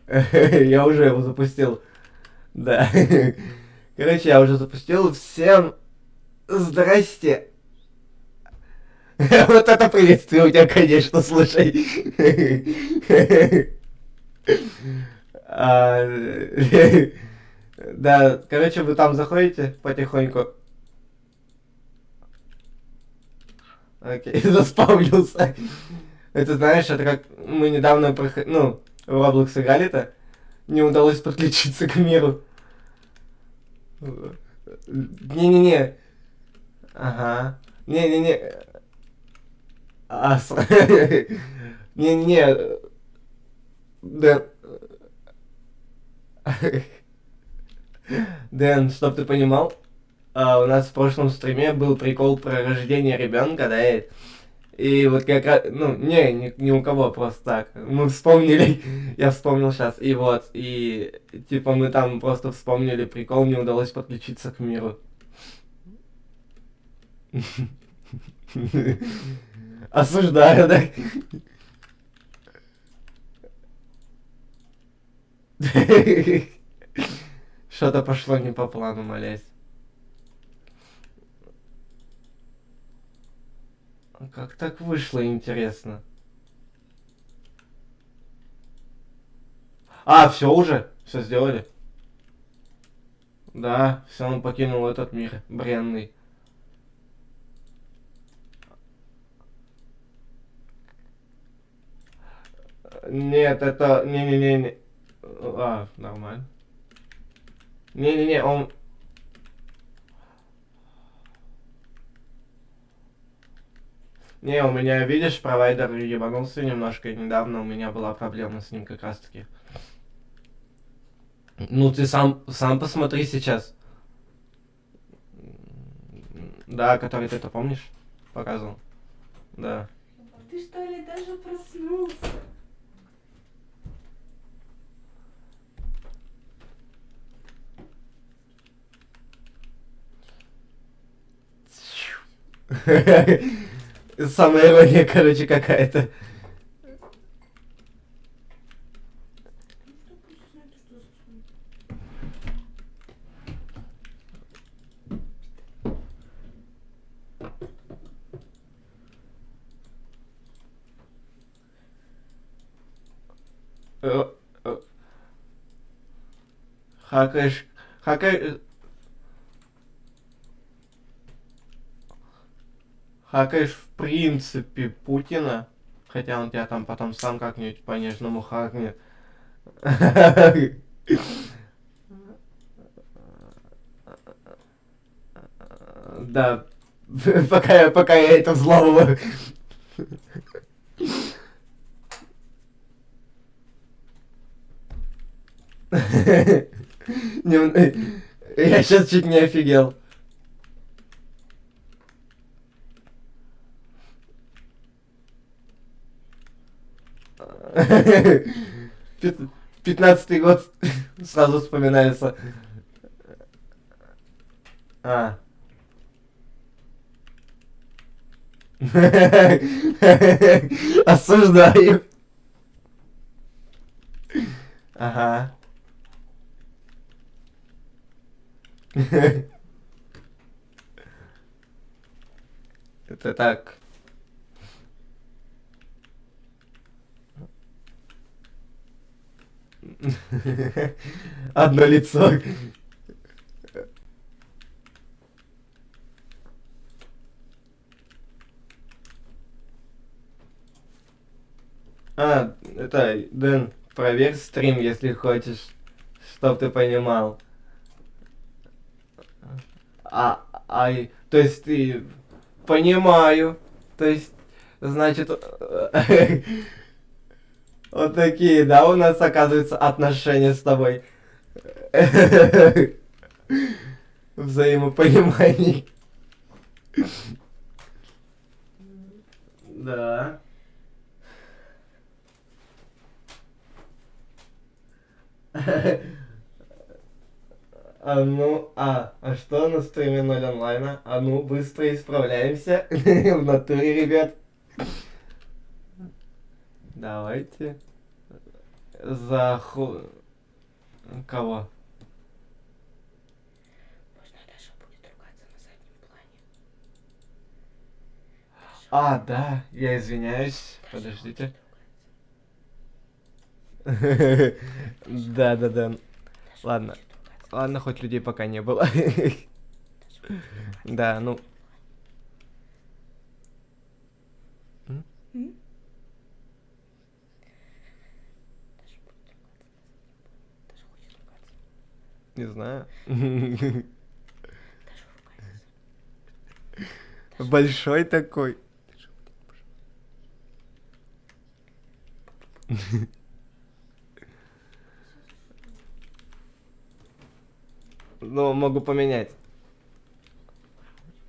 Я уже его запустил. Да. Короче, я уже запустил. Всем здрасте. Вот это приветствие у тебя, конечно, слушай. Да, короче, вы там заходите потихоньку. Окей, заспавнился. Это знаешь, это как мы недавно в Roblox играли-то, не удалось подключиться к миру. Не-не-не. Ага. Не-не-не. Не-не-не. Да. Дэн, чтоб ты понимал, у нас в прошлом стриме был прикол про рождение ребенка, да, и вот как раз, ну, ни у кого просто так. Мы вспомнили, я вспомнил сейчас, и вот, и типа мы там просто вспомнили прикол, не удалось подключиться к миру. Осуждаю, да? Что-то пошло не по плану, молясь. Как так вышло, интересно? А, все уже? Все сделали? Да, все, он покинул этот мир бренный. Нет, это... Не-не-не. А, нормально. Не-не-не, он... Не, у меня, видишь, провайдер ебанулся немножко. Недавно у меня была проблема с ним как раз таки. Ну, ты сам посмотри сейчас. Да, который ты это помнишь? Показывал. Да. Ты что ли даже проснулся? Самая ирония, короче, какая-то. Хакаешь... Хакаешь в принципе Путина. Хотя он тебя там потом сам как-нибудь по-нежному хакнет. Да. Пока я это взламываю. Я сейчас чуть не офигел. Пятнадцатый год сразу вспоминается. А. Осуждаю. Ага. Это так. Одно лицо. А, это, Дэн, проверь стрим, если хочешь, чтоб ты понимал. То есть ты... Понимаю. То есть, значит, вот такие, да, у нас, оказывается, отношения с тобой. Взаимопонимание. Да. А что на стриме 0 онлайна? А ну, быстро исправляемся. В натуре, ребят. Давайте. За кого? Можно Даша будет ругаться на заднем плане. Даша, А, да, я извиняюсь. Даша Подождите. хочет ругаться. Да-да-да. Даша Ладно. хочет ругаться. Ладно, хоть людей пока не было. Даша хочет ругаться. Да, ну. М? М? Даша будет ругаться на заднем плане. Даша хочет ругаться. Не знаю. Даша ругается. Большой такой. Ну, могу поменять.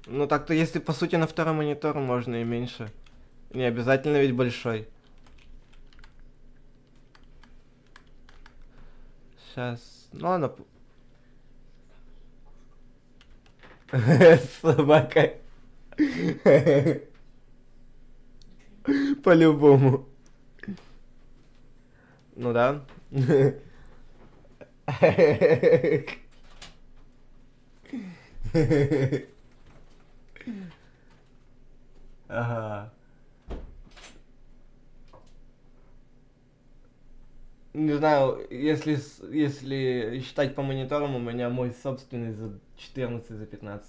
Ну, так-то, если по сути на второй монитор, можно и меньше. Не обязательно ведь большой. Сейчас. Ну, ладно. Собака. По-любому. Ну да. Ага. Не знаю, если считать по мониторам, у меня мой собственный за 14, за 15.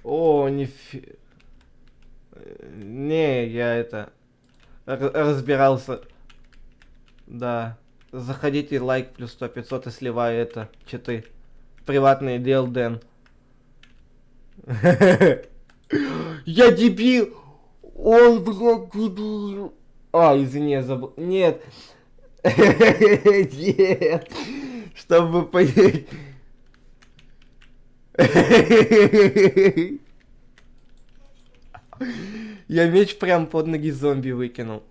О, Не, я это... разбирался. Да. Заходите, лайк плюс 100 500 и сливай это, читы. Приватный дел Дэн. Я дебил! Ой, блядь, дебил! А, извини, я забыл. Нет. Нет. Чтобы понять. Я меч прям под ноги зомби выкинул.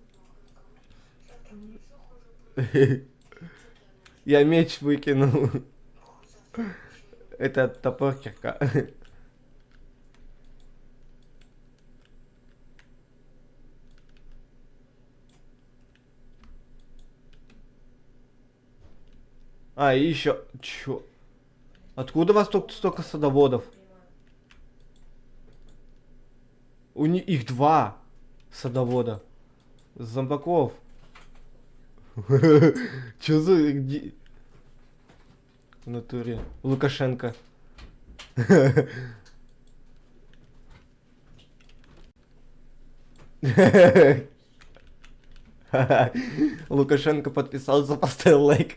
Я меч выкинул. Это топор кирка. А, и еще... Чё? Откуда у вас тут столько садоводов? Их два садовода. Зомбаков. Чё за... В натуре. Лукашенко. Лукашенко подписался, поставил лайк.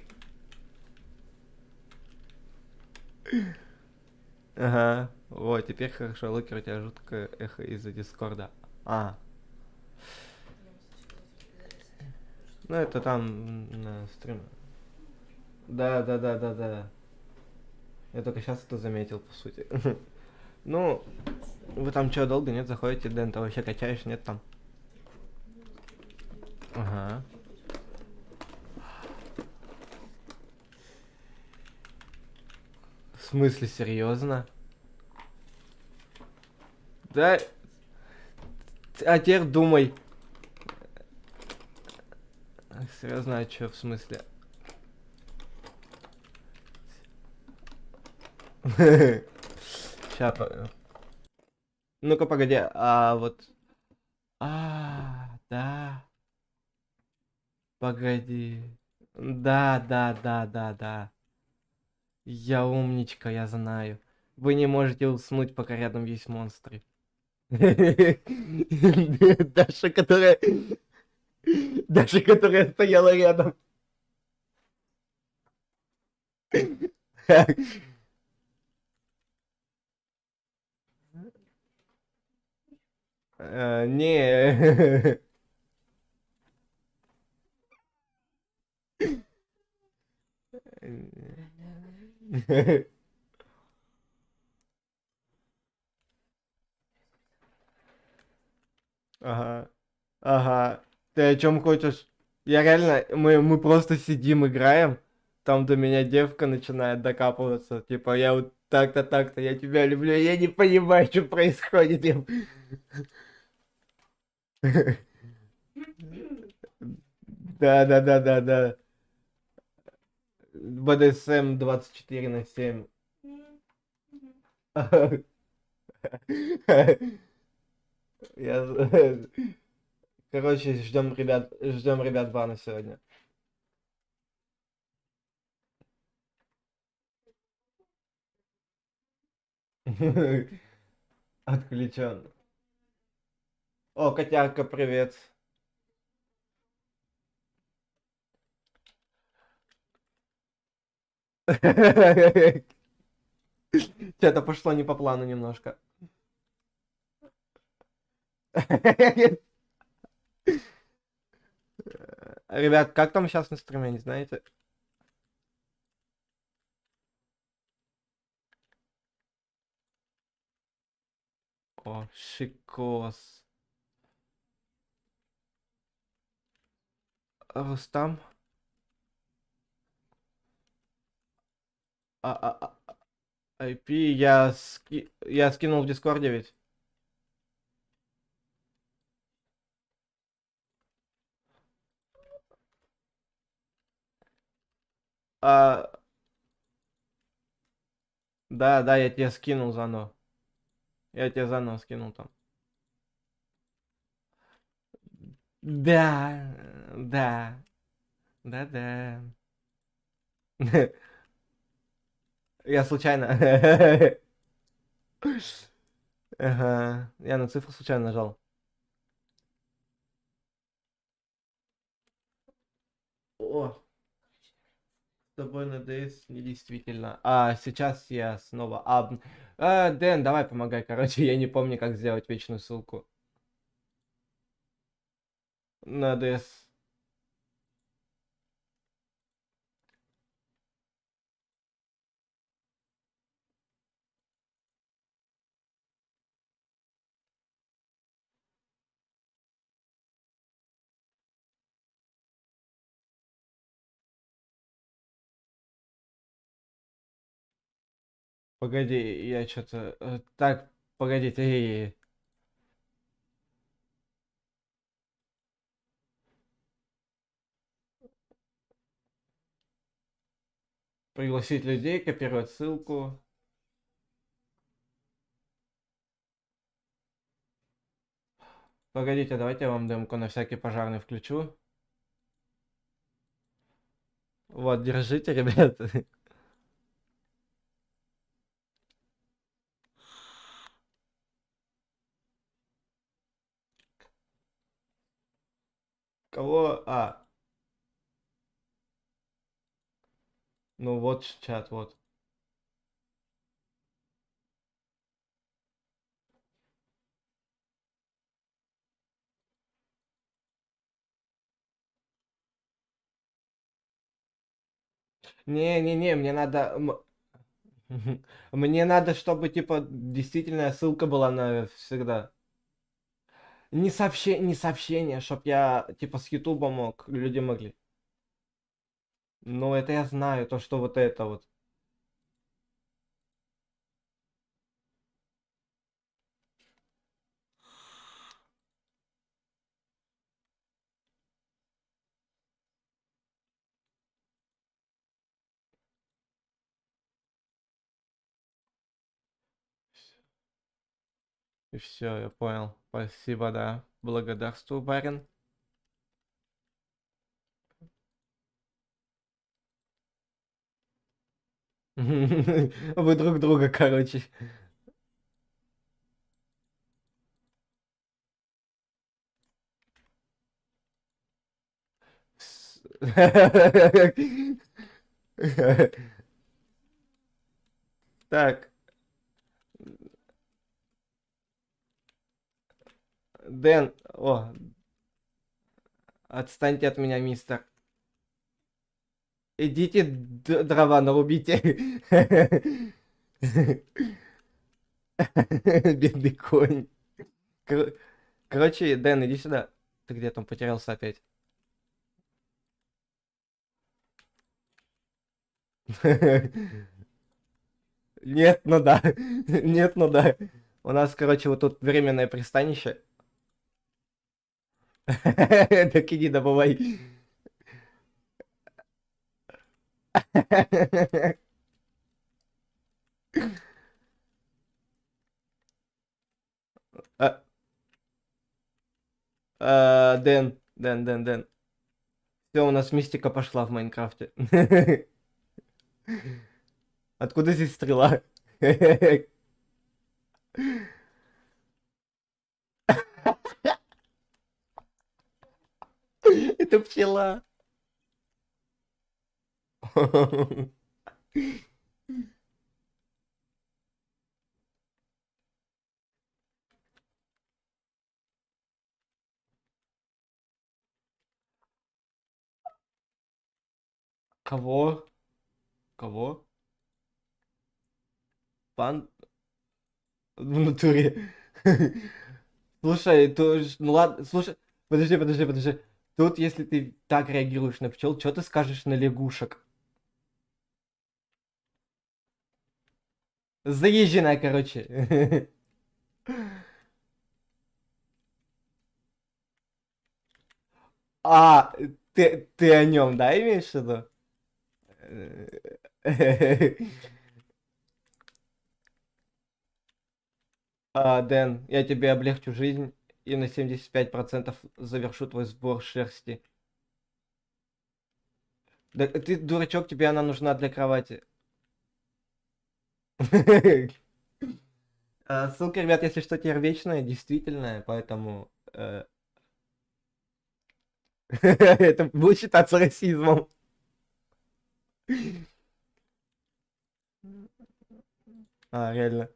Ага. Вот, теперь хорошо. Лукер, у тебя жуткое эхо из-за Дискорда. А. Ну, это там на стриме. Да. Я только сейчас это заметил, по сути. Ну, вы там что, долго, нет, заходите? Дэн, ты вообще качаешь, нет там? Ага. В смысле, серьезно? Да. А теперь думай. Серьезно, а что, в смысле? Сейчас. Ну-ка, погоди, а вот... Да. Погоди. Да. Я умничка, я знаю. Вы не можете уснуть, пока рядом есть монстры. Даша, которая... Даша, которая стояла рядом. Не. Ага. Ага. Ты о чем хочешь? Я реально, мы просто сидим, играем. Там до меня девка начинает докапываться. Типа, я вот так-то, так-то, я тебя люблю. Я не понимаю, что происходит. Да, да, да, да, да. БДСМ 24/7. Я... Короче, ждем ребят бана сегодня. Отключен. О, котярка, привет. Что-то пошло не по плану немножко. Ребят, как там сейчас на стриме, не знаете? О, шикос. Рустам? А, а, IP я скинул в Дискорде ведь. А, да, да, я тебе скинул заново. Я тебе заново скинул там. Да, да, да, да. Я случайно. Ага, я на цифру случайно нажал. О, с тобой надеюсь, недействительно. А, сейчас я снова... Дэн, давай помогай, короче, я не помню, как сделать вечную ссылку. На DS. Погоди, я что-то... Так, погодите, пригласить людей, копировать ссылку. Погодите, давайте я вам демку на всякий пожарный включу. Вот, держите, ребят. Кого? Ну вот чат, вот. Не-не-не, мне надо... Мне надо, чтобы, типа, действительно ссылка была на всегда. Не сообщение, чтоб я, типа, с Ютуба мог, люди могли. Ну, это я знаю, то, что вот это вот. И все, я понял. Спасибо, да. Благодарствую, барин. Вы друг друга, короче. Так, Дэн, отстаньте от меня, мистер. Идите дрова нарубите. Бедный конь. Короче, Дэн, иди сюда. Ты где там потерялся опять? Нет, ну да. Нет, ну да. У нас, короче, вот тут временное пристанище. Так иди добывай. А, Дэн. Все, у нас мистика пошла в Майнкрафте. Откуда здесь стрела? Это пчела. Кого? Кого? Пан в натуре. Слушай, ну ладно, слушай, подожди. Тут, если ты так реагируешь на пчел, что ты скажешь на лягушек? Заезженная, короче. А, ты о нем, да, имеешь в виду? Дэн, я тебе облегчу жизнь и на 75% завершу твой сбор шерсти. Да ты, дурачок, тебе она нужна для кровати. Ссылка, ребят, если что, вечная, действительно, поэтому это будет считаться расизмом. Реально.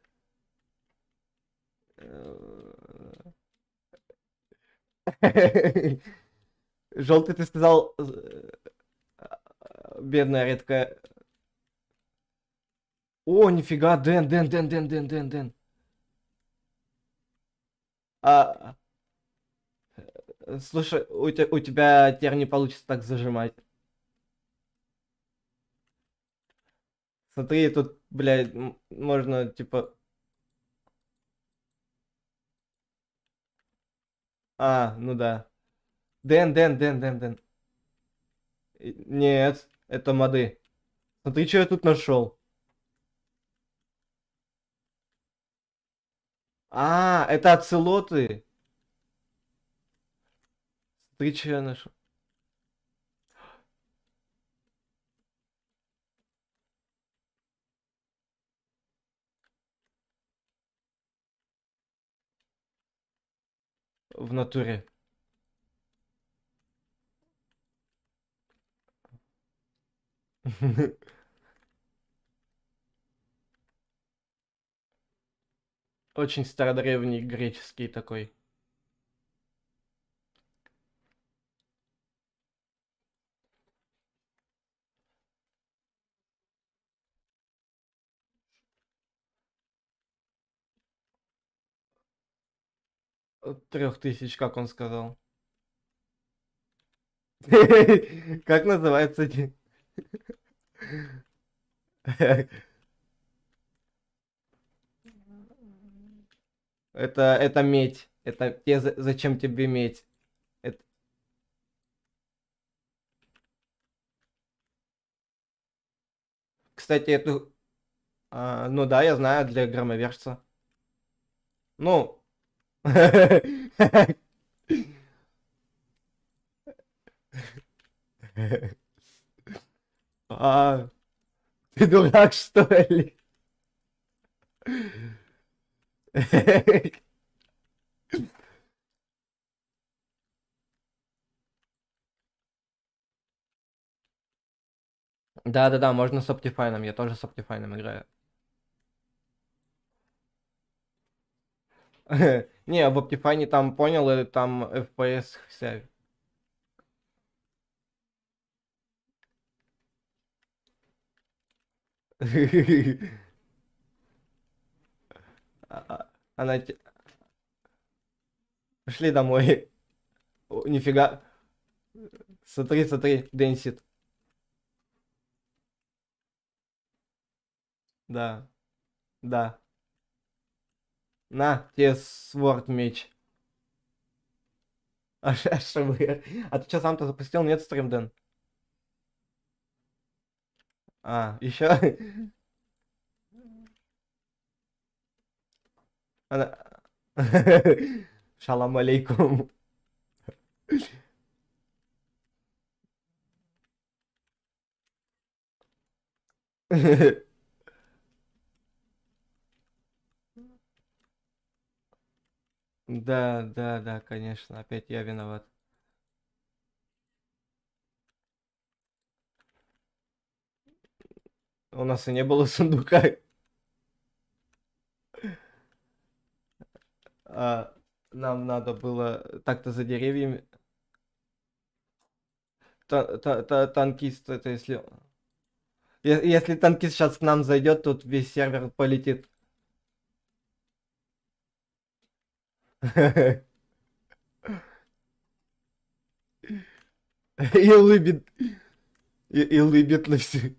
Желтый, ты сказал, бедная редкая. О, нифига, Дэн. А, Слушай, у тебя теперь не получится так зажимать. Смотри, тут, блядь, можно, типа... Ну да. Дэн. Нет, это моды. Смотри, что я тут нашел. Это оцелоты. Смотри, что я нашел. В натуре. Очень стародревний греческий такой. От 3000, как он сказал. Как называется? Это медь. Это зачем тебе медь? Это- Кстати, эту... ну да, я знаю, для громовержца. Ну... А, Ты дурак, что ли? Да, можно с Optifine, я тоже с Optifine играю. Не, в Optifine там понял, там FPS вся. А- а- Она... Пошли домой. О, нифига. Смотри, смотри, Денсит. Да, да. На, тебе сворд меч. А что вы? А ты что, сам-то запустил? Нет, стрим, Дэн? А, еще? Она... Шалам алейкум. Да, да, да, конечно, опять я виноват. У нас и не было сундука. А, нам надо было так-то за деревьями. Танкист, это если... Если танкист сейчас к нам зайдет, тут весь сервер полетит. И улыбит. И улыбит на все.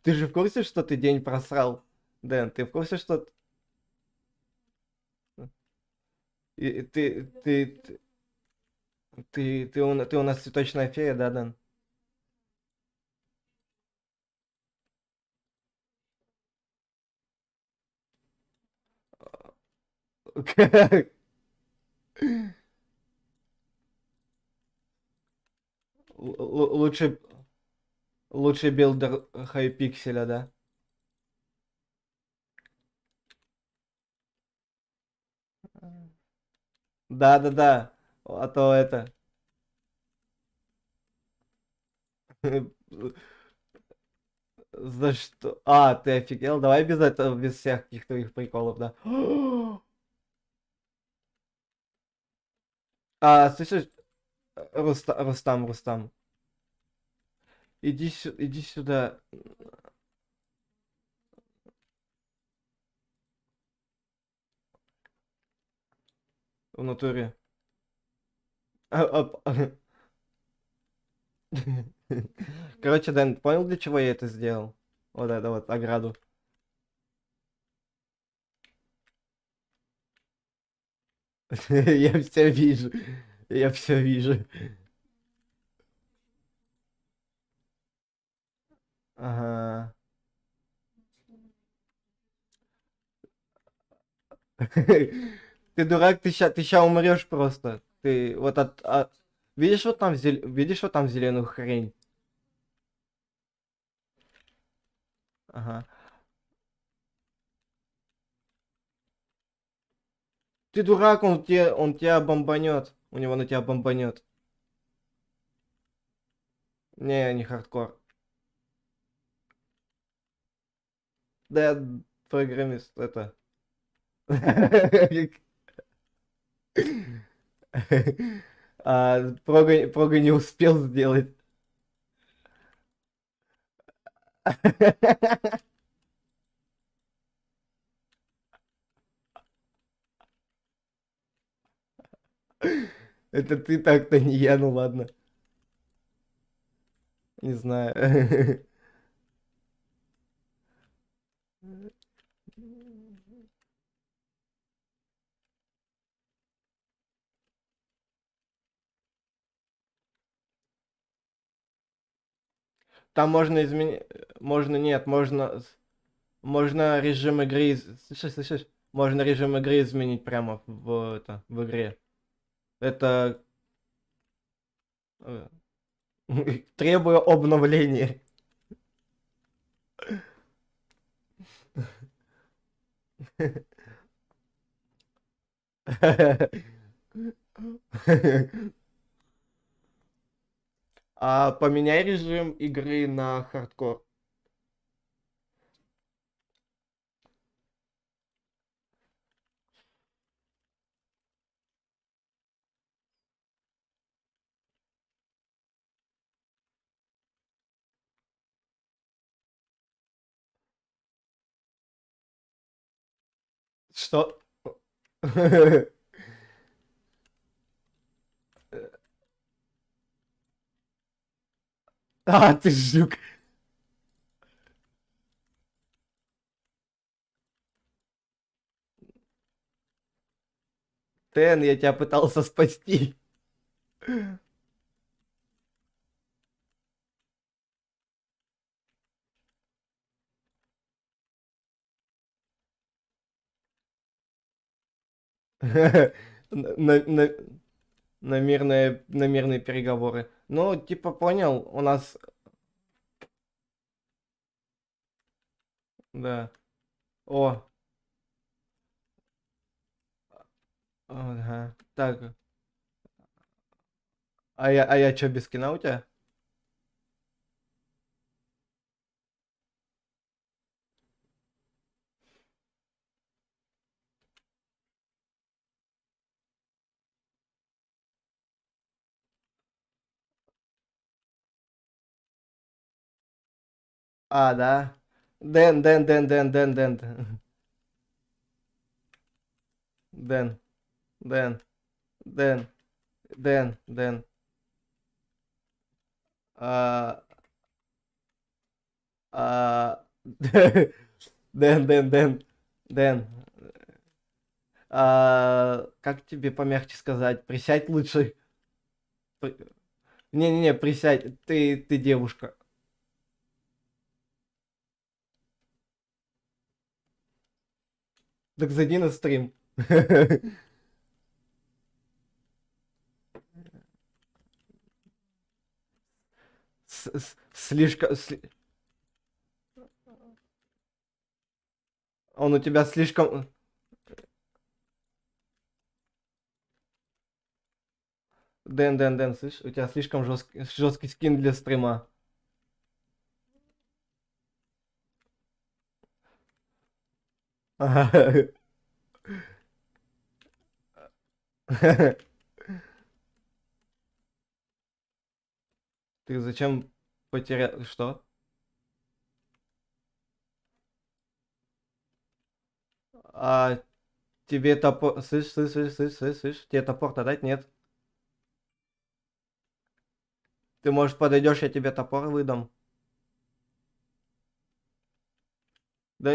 Ты же в курсе, что ты день просрал? Дэн, ты в курсе, что ты у нас цветочная фея, да, Дэн? Лучший, лучший билдер хайпикселя, да? Да, да, да. А то это. За что? А, ты офигел? Давай без этого, без всех каких-то их приколов, да. А, слышишь, Рустам, иди сюда в натуре. А, Короче, Дэн, понял, для чего я это сделал? Вот это вот, ограду. Я все вижу. Я все вижу. Ага. Ты дурак, ты ща умрешь просто. Ты вот видишь вот там видишь вот там зеленую хрень? Ага. Ты дурак, он тебя бомбанет. У него на тебя бомбанет. Не, не хардкор. Да я программист, это. Прога не успел сделать. Это ты так-то не я, ну ладно. Не знаю. Там можно изменить... Можно, нет, можно режим игры... Слышишь, слышишь? Можно режим игры изменить прямо в игре. Это... э, Требую обновления. А поменяй режим игры на хардкор. Что? А, ты жук. Тен, я тебя пытался спасти. На, на- на мирные переговоры. Ну, типа, понял, у нас... Да. О, ага. Так, а я чё, без скина у тебя? А, да. Дэн. Дэн, Дэн, Дэн, Дэн. А, а, Дэн. Дэн. Как тебе помягче сказать? Присядь лучше. При- Не-не-не, присядь. Ты девушка. Так зайди на стрим. Слишком... Он у тебя слишком... Дэн, слышь, у тебя слишком жесткий скин для стрима. Ты зачем потерял... Что? А тебе топор... Слышь, тебе топор-то дать? Нет. Ты, может, подойдешь, я тебе топор выдам. Да...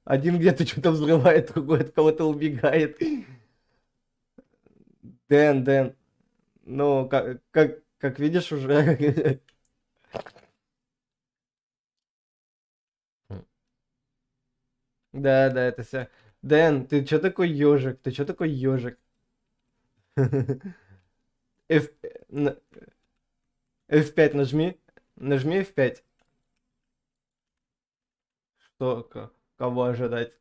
Один где-то что-то взрывает, другой от кого-то убегает. Дэн. Ну, как видишь уже... Да, это все. Дэн, ты чё такой ежик? Ты чё такой ежик? F... н- F5 нажми. Нажми F5. Что, кого ожидать?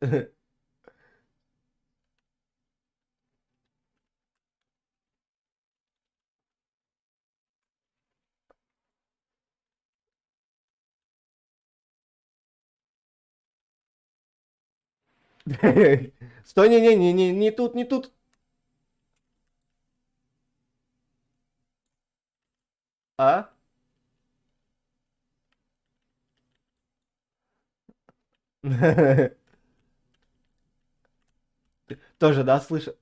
Стой, не тут, не тут. А? Тоже, да, слышал?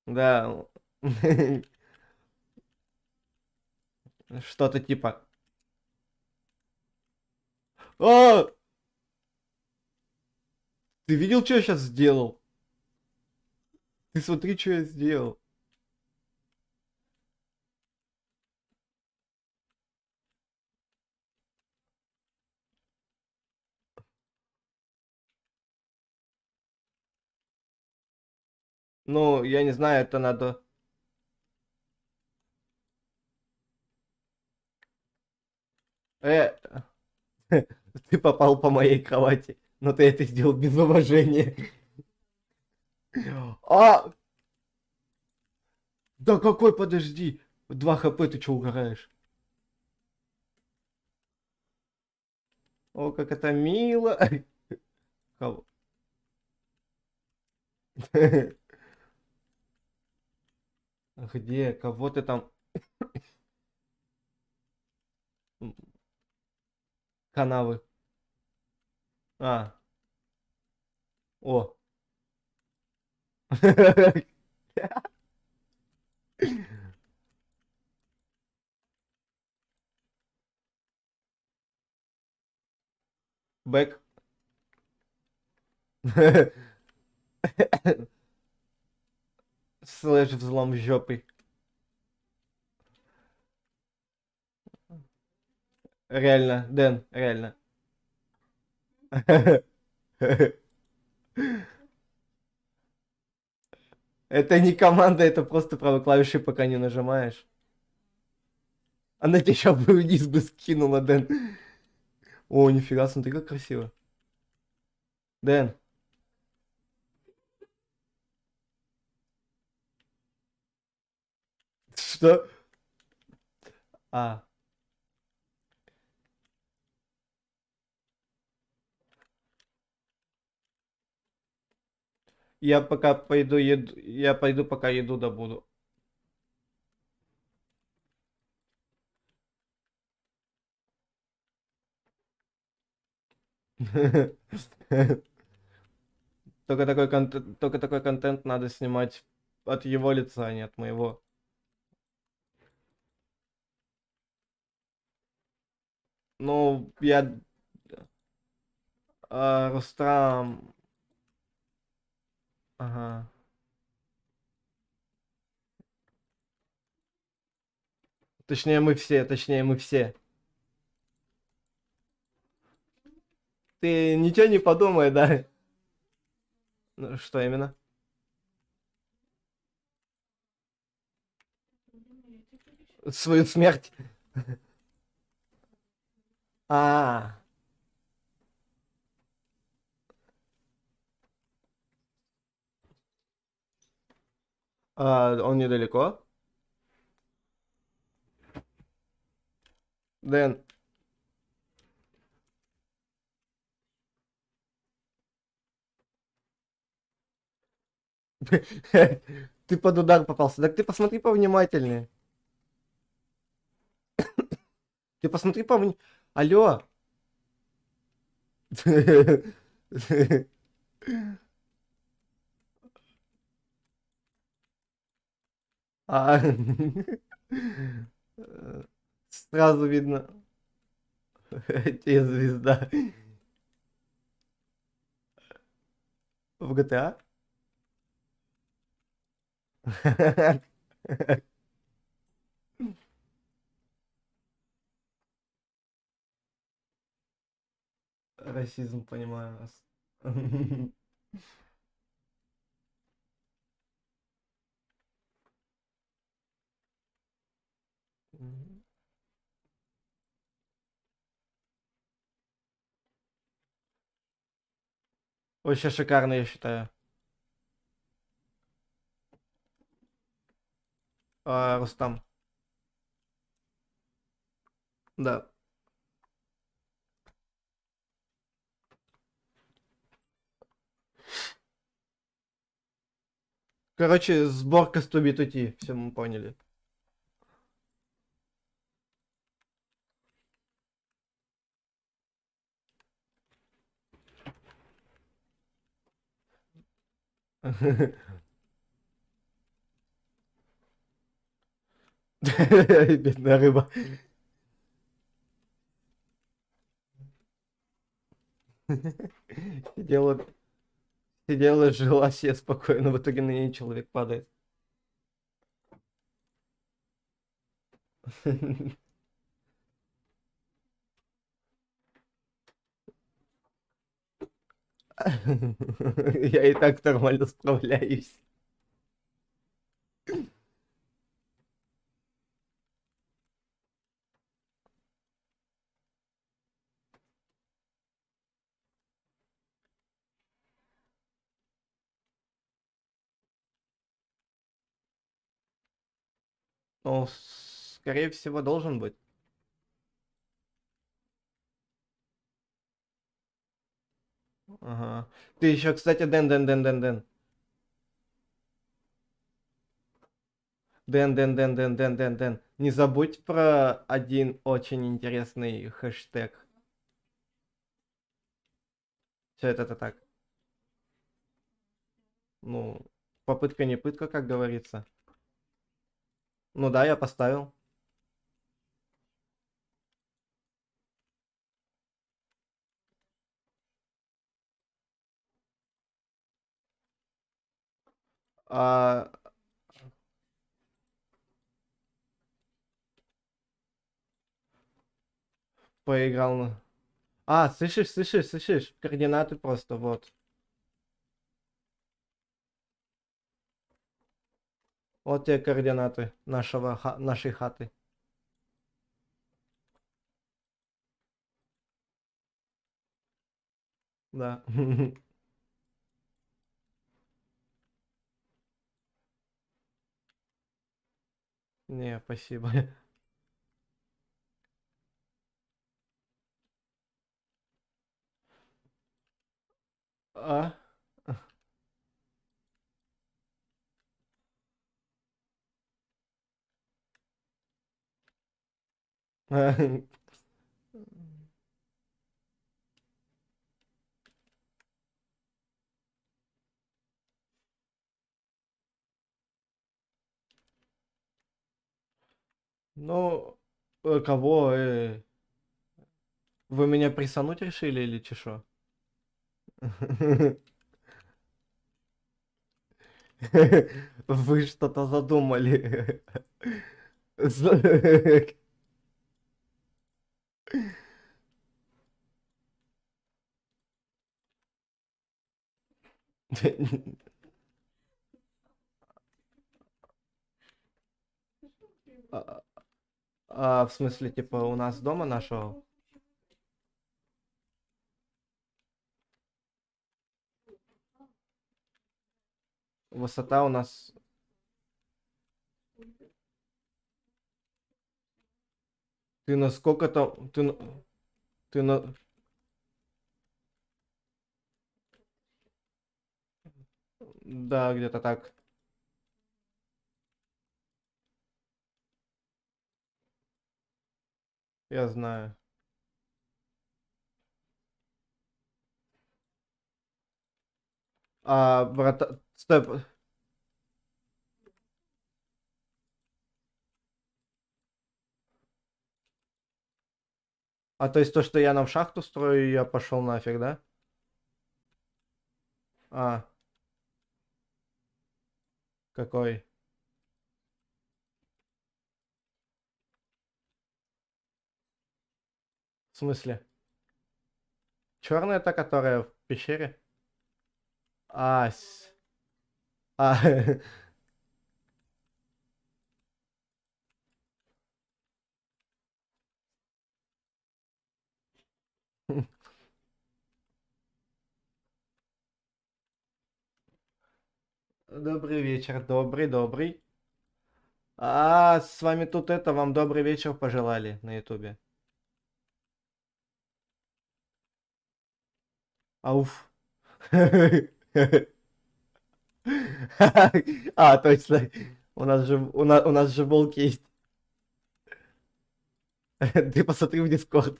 Да. Что-то типа. О! Ты видел, что я сейчас сделал? Ты смотри, что я сделал. Ну, я не знаю, это надо... Э, ты попал по моей кровати, но ты это сделал без уважения. А, да какой, подожди. 2 хп, ты чё угораешь? О, как это мило. Кого? Где? Кого ты там? М, Канавы. А, о. Бэк. Слэш взлом жопы. Реально, Дэн, реально. Это не команда, это просто правой клавишей, пока не нажимаешь. Она тебя сейчас бы вниз бы скинула, Дэн. О, нифига, смотри, как красиво. Дэн, что? А, я пока пойду еду, я пойду пока еду добуду. Только такой контент надо снимать от его лица, а не от моего. Ну, Рустам, ага. Точнее мы все. Ты ничего не подумай, да? Ну, что именно? Свою смерть. А, он недалеко? Дэн, ты под удар попался. Так ты посмотри повнимательнее. Ты посмотри Алло. А, Сразу видно. Тебе звезда. В GTA? Расизм, понимаю вас. Вообще шикарно, я считаю. Рустам. Да. Короче, сборка 100 битути, все мы поняли. Бедная рыба. Сидела, сидела, жила себе спокойно, в итоге на ней человек падает. Я и так нормально справляюсь. Ну, скорее всего, должен быть. Ага. Ты еще, кстати, Дэн. Дэн. Не забудь про один очень интересный хэштег. Все это так. Ну, попытка не пытка, как говорится. Ну да, я поставил. А, поиграл. А, слышишь? Координаты просто, вот. Вот те координаты нашей хаты. Да. Не, спасибо. А? Ну, кого? Вы меня прессануть решили или чешо? Вы что-то задумали. А, в смысле, типа, у нас дома нашего? Высота у нас... Ты насколько там... Ты на... Да, где-то так. Я знаю. Брата... Стой. То есть то, что я нам шахту строю, я пошел нафиг, да? А, какой? В смысле? Черная та, которая в пещере? А, а, добрый вечер, добрый. С вами тут это, вам добрый вечер пожелали на ютубе. Ауф. Точно. У нас же волк есть. Ты посмотри в Дискорд.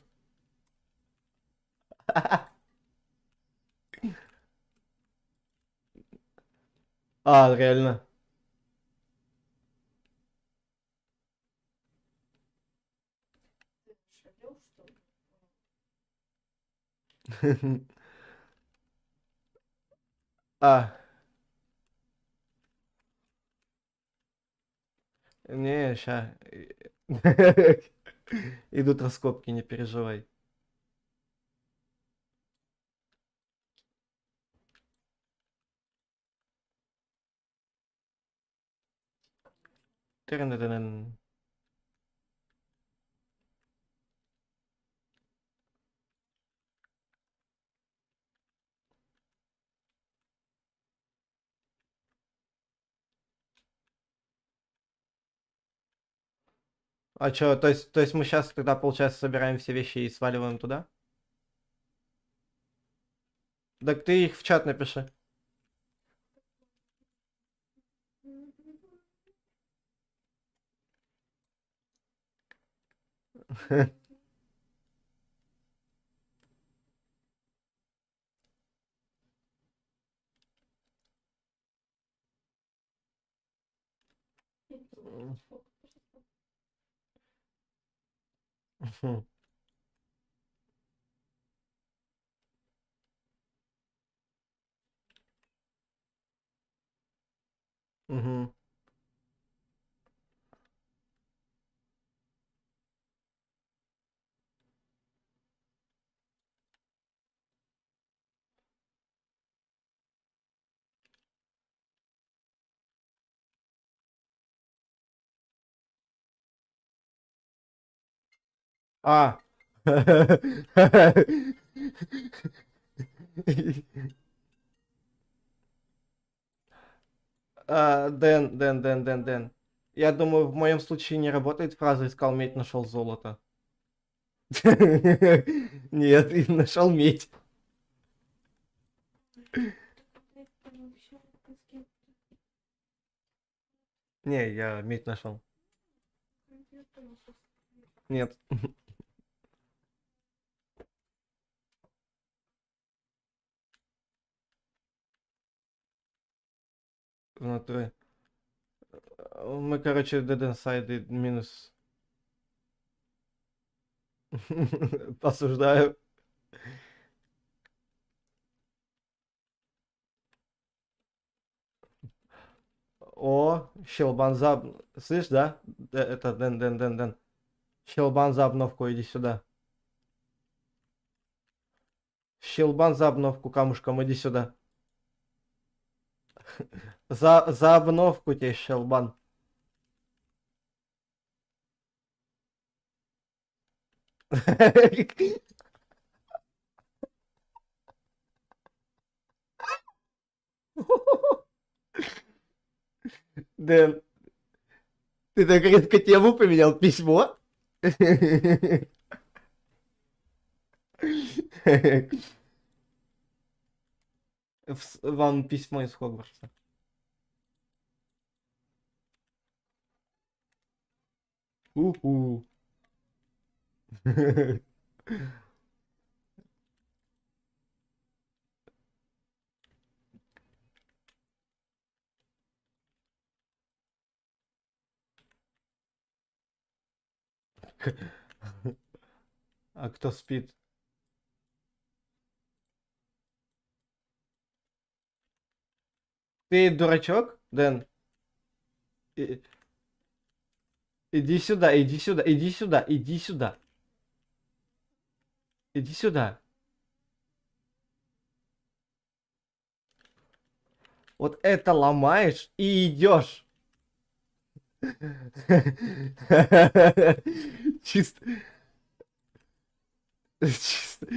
Реально. А, не, ща. Идут раскопки, не переживай. Тырын-дырын. А чё, то есть мы сейчас тогда, получается, собираем все вещи и сваливаем туда? Так ты их в чат напиши. Мгм. А. Дэн. Я думаю, в моем случае не работает фраза «искал медь, нашел золото». Нет, и нашел медь. Не, я медь нашел. Нет. В натуре. Мы, короче, Dead Inside и минус. Осуждаю. О, Щелбан за... Слышь, да? Это Дэн. Щелбан за обновку, иди сюда. Щелбан за обновку камушком, иди сюда. За обновку тебе, Щелбан. Дэн, ты так резко тему поменял, письмо? Вам письмо из Хогвартса. У-ху. А кто спит? Ты дурачок, Дэн? И- Иди сюда, иди сюда, иди сюда, иди сюда. Иди сюда. Вот это ломаешь и идешь. Чисто, чисто,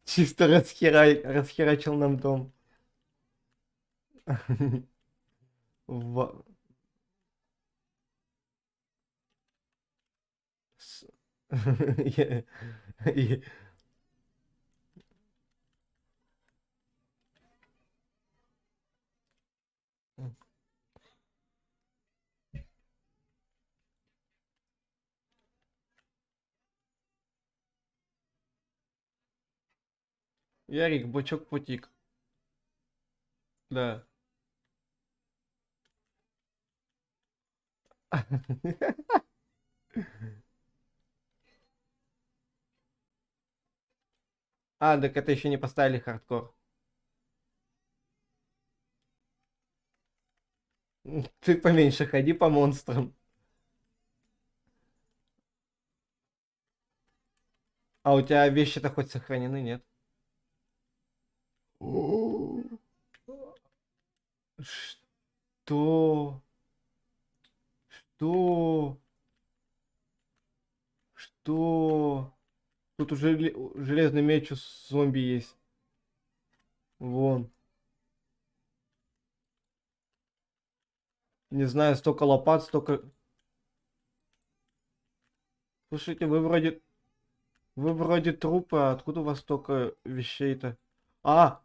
чисто расхерачил нам дом. Ва- с- Я- я- Ярик, бочок потик. Да. А, так это еще не поставили хардкор. Ты поменьше ходи по монстрам. А у тебя вещи-то хоть сохранены, нет? О, что? Что? Что? Тут уже железный меч у зомби есть. Вон. Не знаю, столько лопат, столько... Слушайте, вы вроде трупы, а откуда у вас столько вещей-то? А!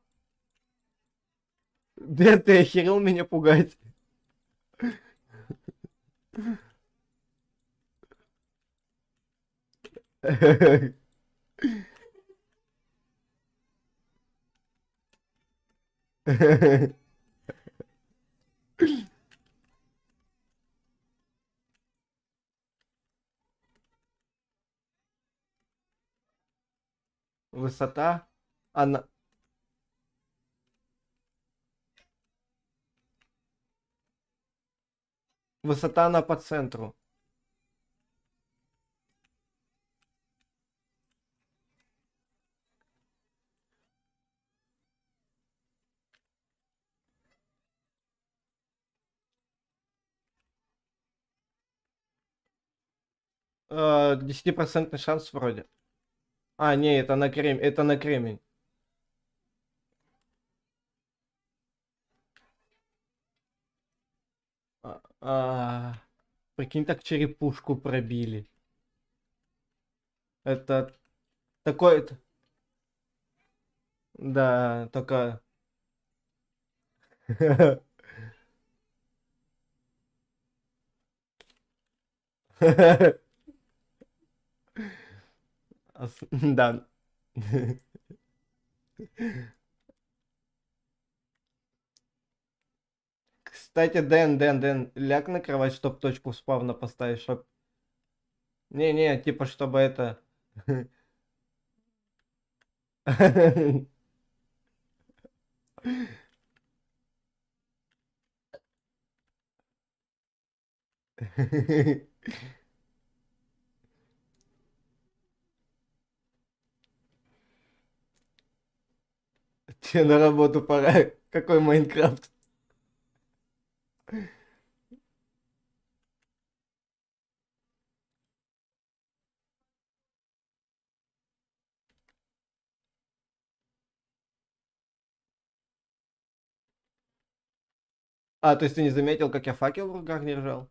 Да ты охерел меня пугать. Высота, она... Высота она по центру. Э, 10% шанс вроде. А, не, это на кремень, это на кремень. А, прикинь, так черепушку пробили. Это такой... Да, только... Да. Кстати, Дэн, ляг на кровать, чтоб точку спавна поставить, чтоб... Не, типа, чтобы это... Тебе на работу пора. Какой Майнкрафт? А, то есть ты не заметил, как я факел в руках держал?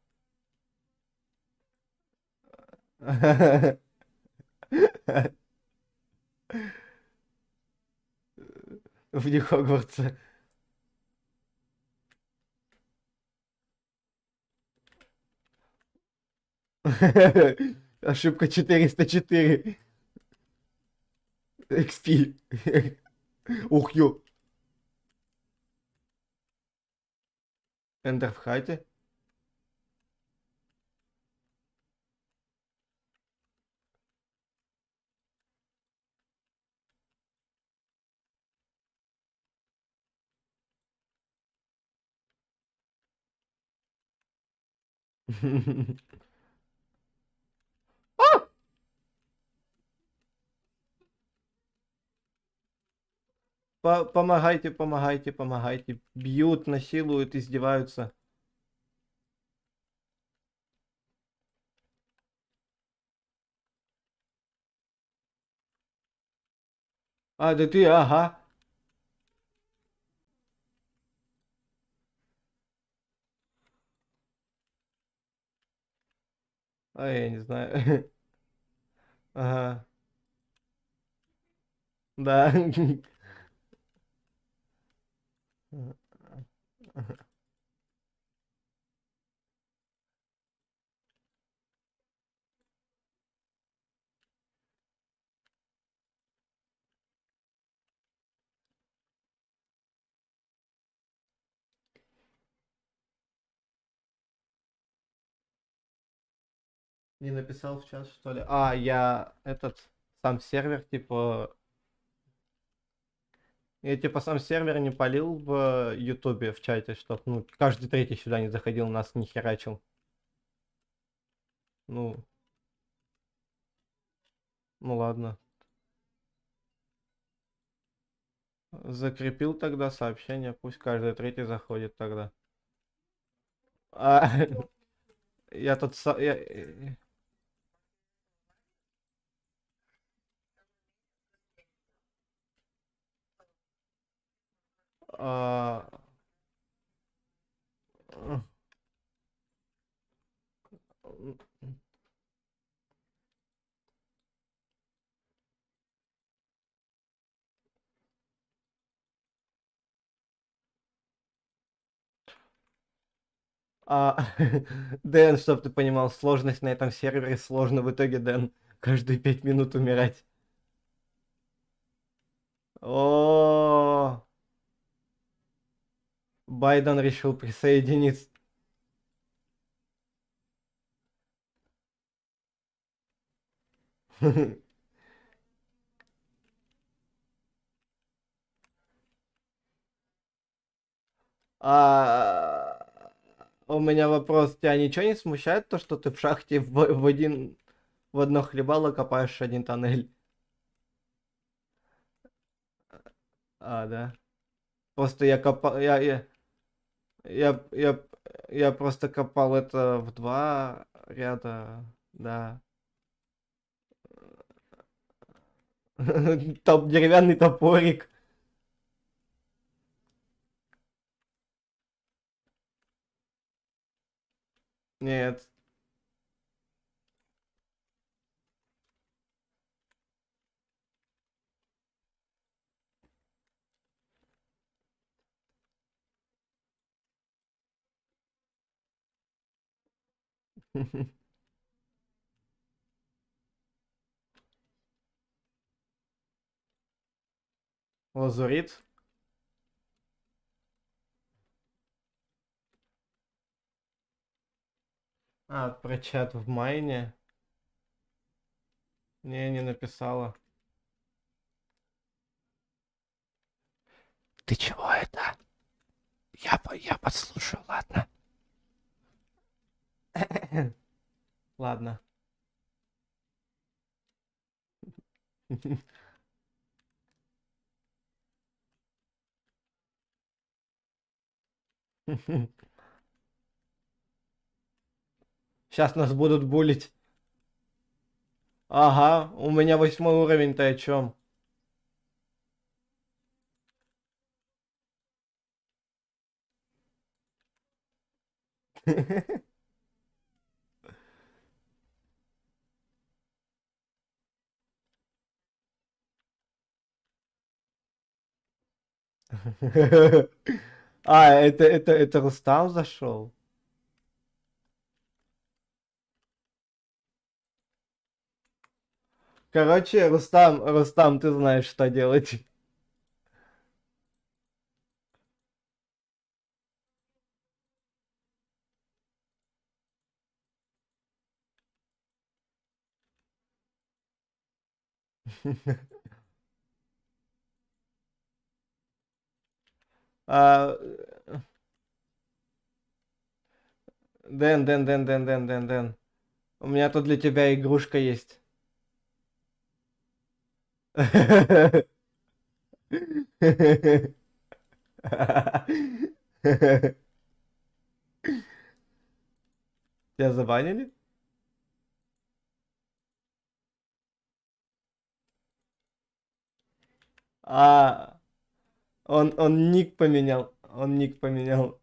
В Хогвартсе. Ошибка 404. XP. Ух, ё. Эндер в хате. Помогайте. Бьют, насилуют, издеваются. А, да ты, ага. А, я не знаю. Ага. Да. Не написал в чат, что ли? А, я этот сам сервер, типа, я типа сам сервер не полил в Ютубе в чате, чтоб, ну, каждый третий сюда не заходил, нас не херачил. Ну, ну ладно. Закрепил тогда сообщение, пусть каждый третий заходит тогда. А, я тут... а, а, Дэн, чтоб ты понимал, сложность на этом сервере сложно в итоге, Дэн. Каждые 5 минут умирать. О, Байден решил присоединиться. А у меня вопрос, тебя ничего не смущает то, что ты в шахте в одно хлебало копаешь один тоннель? А, да. Просто я копал, я, я, я просто копал это в два ряда, да. Деревянный топорик. Нет. Лазурит. А, про чат в майне. Не написала. Ты чего это? Я подслушаю, ладно? Ладно. Сейчас нас будут булить. Ага, у меня 8 уровень, ты о чем? А, это Рустам зашел? Короче, Рустам, ты знаешь, что делать. А, Дэн. У меня тут для тебя игрушка есть. Тебя забанили? А, он ник поменял. Он ник поменял.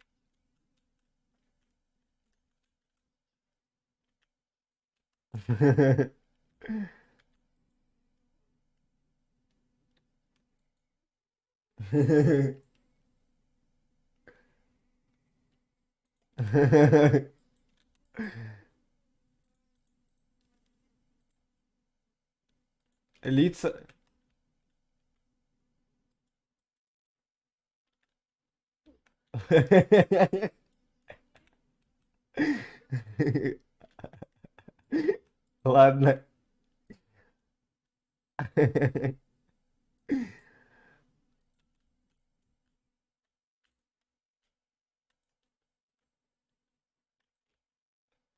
Лица. Ладно.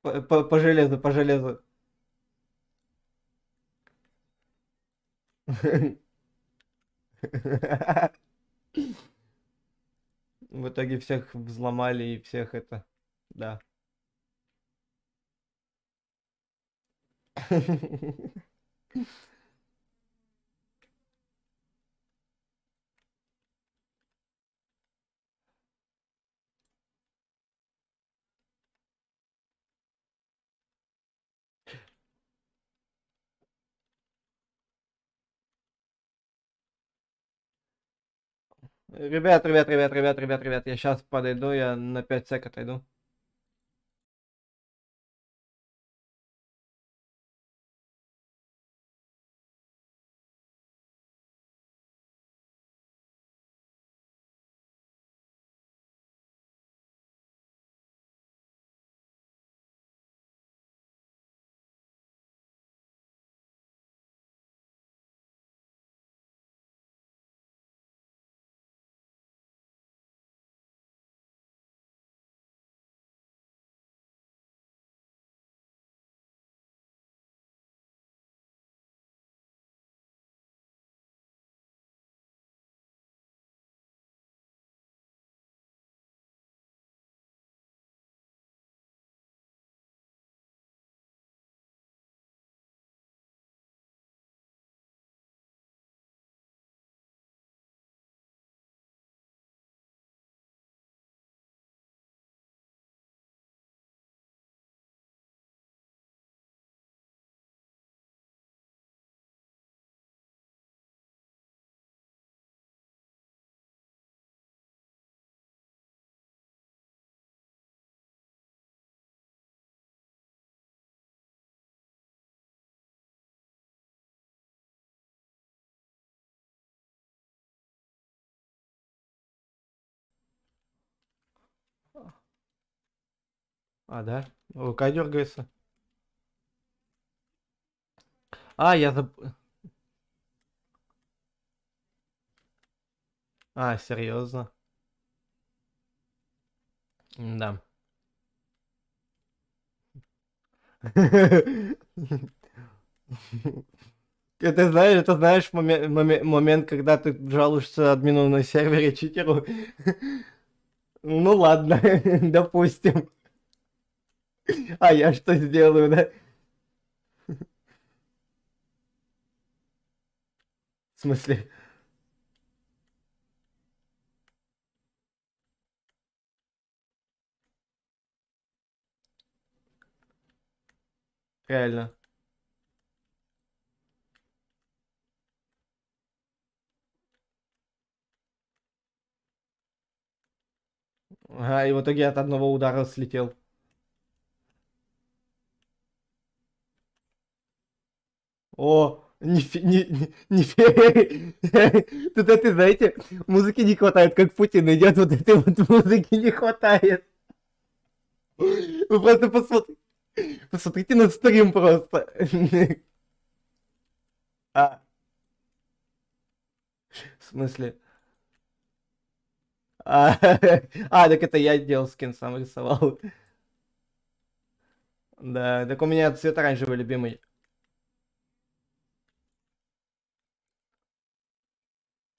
По железу, по железу. В итоге всех взломали и всех это. Да. Ребят, я сейчас подойду, я на 5 сек отойду. А, да? Рука дергается. А, я заб... А, серьезно? Да. Это знаешь момент, когда ты жалуешься админу на сервере читеру. Ну ладно, допустим. А я что сделаю, да? В смысле? Реально. Ага, и в итоге от одного удара слетел. О, Тут это, знаете, музыки не хватает, как Путин идет, вот этой вот музыки не хватает. Вы просто посмотрите на стрим просто. А, в смысле? А, так это я делал скин, сам рисовал. Да, так у меня цвет оранжевый любимый.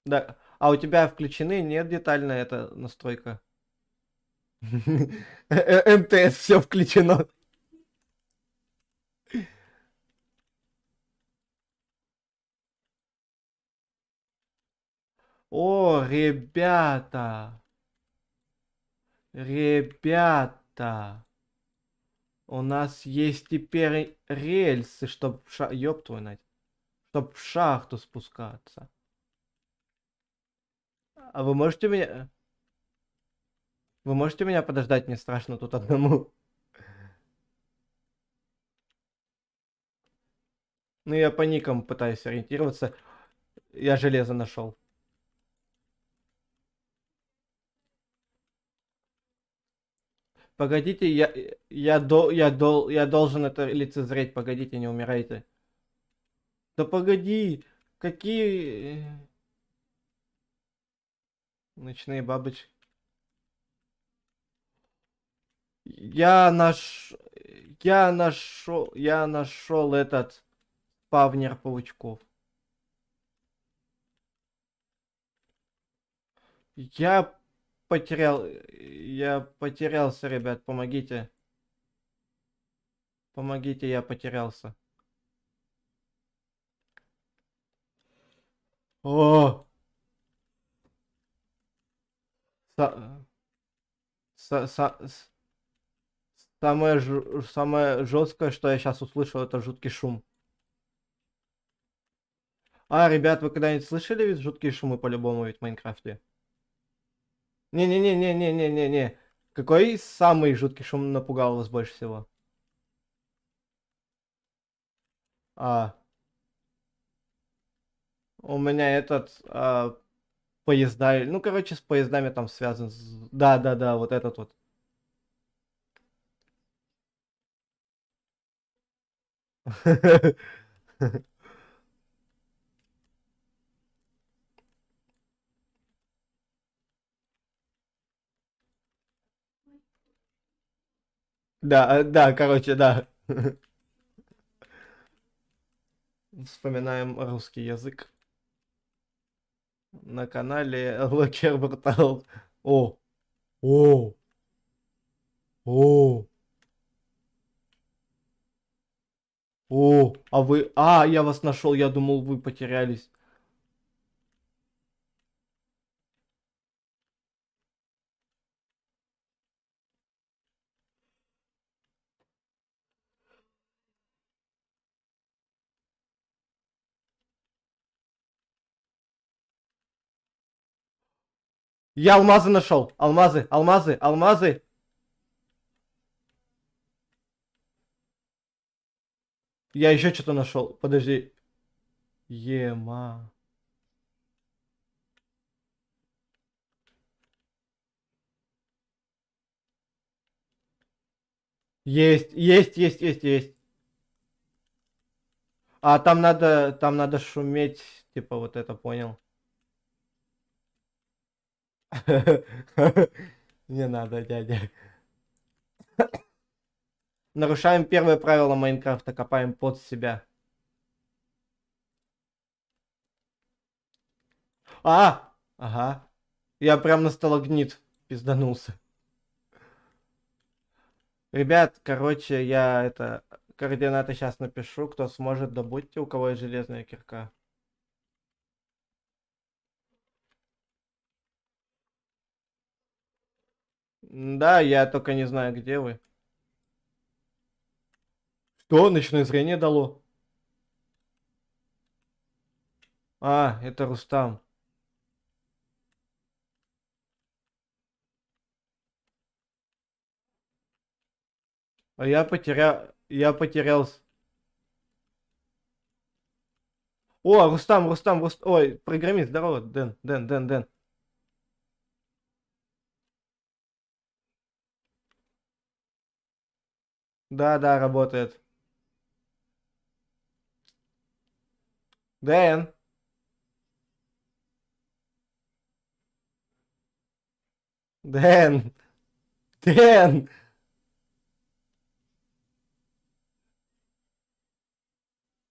Да, а у тебя включены, нет, детальная эта настройка? МТС все включено. О, ребята, ребята, у нас есть теперь рельсы, ёб твою мать, чтоб в шахту спускаться. А вы можете меня подождать, мне страшно тут одному. Ну, я по никам пытаюсь ориентироваться. Я железо нашел. Погодите, я должен это лицезреть. Погодите, не умирайте. Да погоди, какие ночные бабочки. Я наш, я нашел этот спавнер паучков. Я я потерялся, ребят, помогите. Помогите, я потерялся. О, са- са- са- с- самое жесткое, что я сейчас услышал, это жуткий шум. А, ребят, вы когда-нибудь слышали ведь жуткие шумы по-любому ведь в Майнкрафте? Не-не-не-не-не-не-не-не. Какой самый жуткий шум напугал вас больше всего? А, у меня поезда, ну, короче, с поездами там связан. Да, да, да, вот этот вот. Да, да, короче, да. Вспоминаем русский язык на канале Локер Брутал. О, о, о, я вас нашел, я думал, вы потерялись. Я алмазы нашел, алмазы, алмазы, алмазы. Я еще что-то нашел, подожди. Ема. Есть. А там надо шуметь, типа вот это, понял? Не надо, дядя. Нарушаем первое правило Майнкрафта, копаем под себя. Ага. Я прям на сталагнит пизданулся. Ребят, короче, я это координаты сейчас напишу. Кто сможет, добудьте, у кого есть железная кирка. Да, я только не знаю, где вы. Что? Ночное зрение дало? А, это Рустам. А Я потерял... О, Рустам. Ой, программист, здорово. Дэн. Да, работает. Дэн. Дэн. Дэн.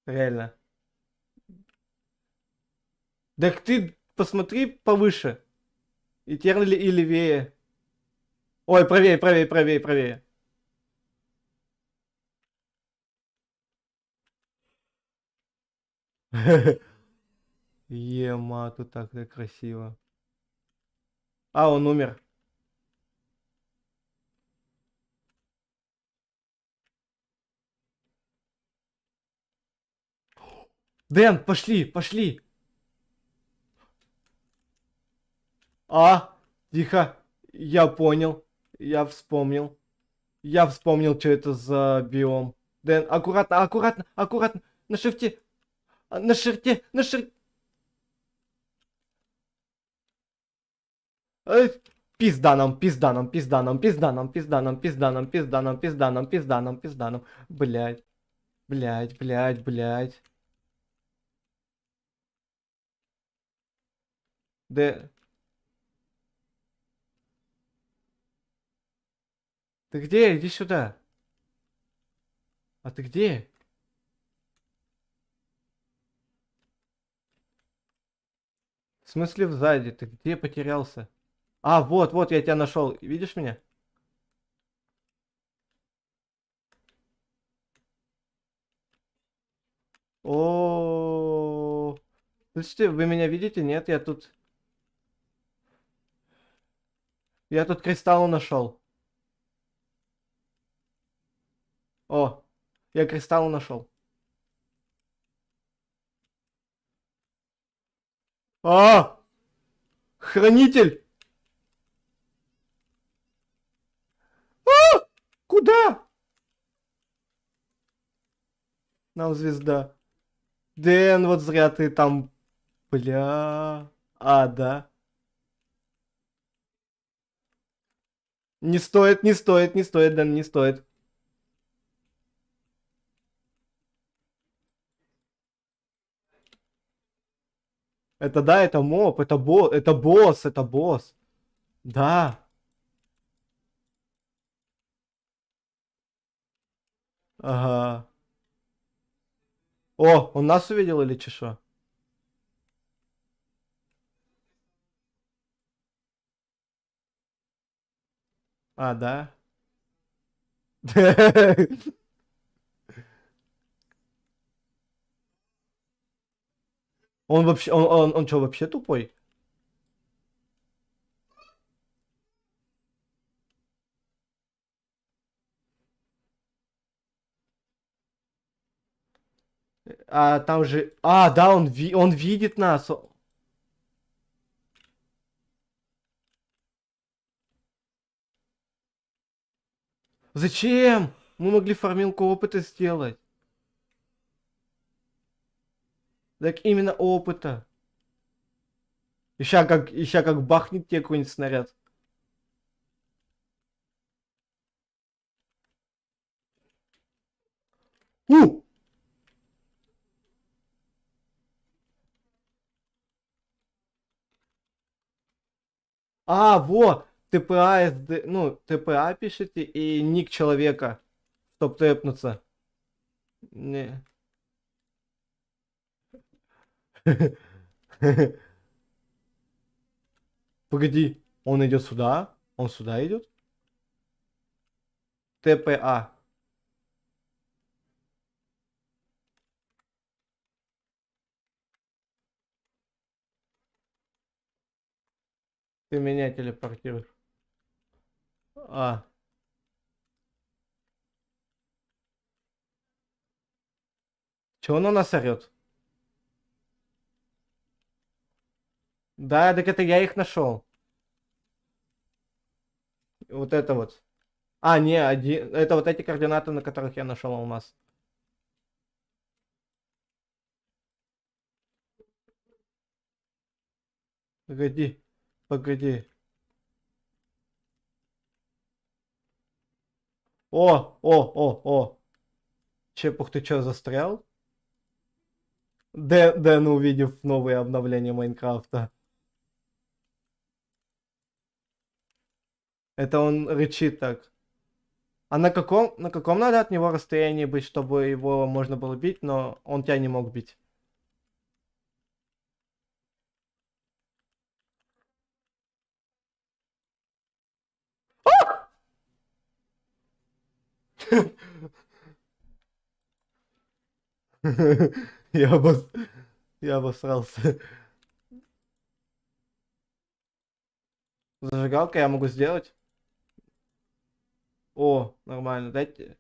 Реально. Так ты посмотри повыше. И терли и левее. Ой, правее. Ема, тут так красиво. А, он умер. Дэн, пошли. А, тихо. Я понял. Я вспомнил, что это за биом. Дэн, аккуратно. На шифте. На шифте. Эй, пизданом. Блять. Да, ты где? Иди сюда. А ты где? В смысле сзади? Ты где потерялся? А, вот, я тебя нашел. Видишь меня? О, слушайте, вы меня видите? Нет, я тут кристалл нашел. О, я кристалл нашел. А, хранитель! Куда? Нам звезда. Дэн, вот зря ты там, бля. А, да. Не стоит, Дэн, не стоит. Это да, это моб, это босс. Да. Ага. О, он нас увидел или чешо? А, да. Он вообще, он что, вообще тупой? А там же... А, да, он видит нас. Зачем? Мы могли фармилку опыта сделать. Так именно опыта. Ища как бахнет тебе какой-нибудь снаряд. У! А, во! ТПА, ну, ТПА пишите и ник человека, чтоб тэпнуться. Не. Погоди, он идет сюда? Он сюда идет? ТПА. Ты меня телепортируешь. А. Чего он на нас орет? Да, так это я их нашел. Вот это вот. А, не, один. Это вот эти координаты, на которых я нашел алмаз. Погоди. Погоди. О. Чепух, ты что, застрял? Дэн, увидев новые обновления Майнкрафта. Это он рычит так. А на каком надо от него расстоянии быть, чтобы его можно было бить, но он тебя не мог бить? Я обос... Я обосрался. Зажигалка я могу сделать? О, нормально. Дайте.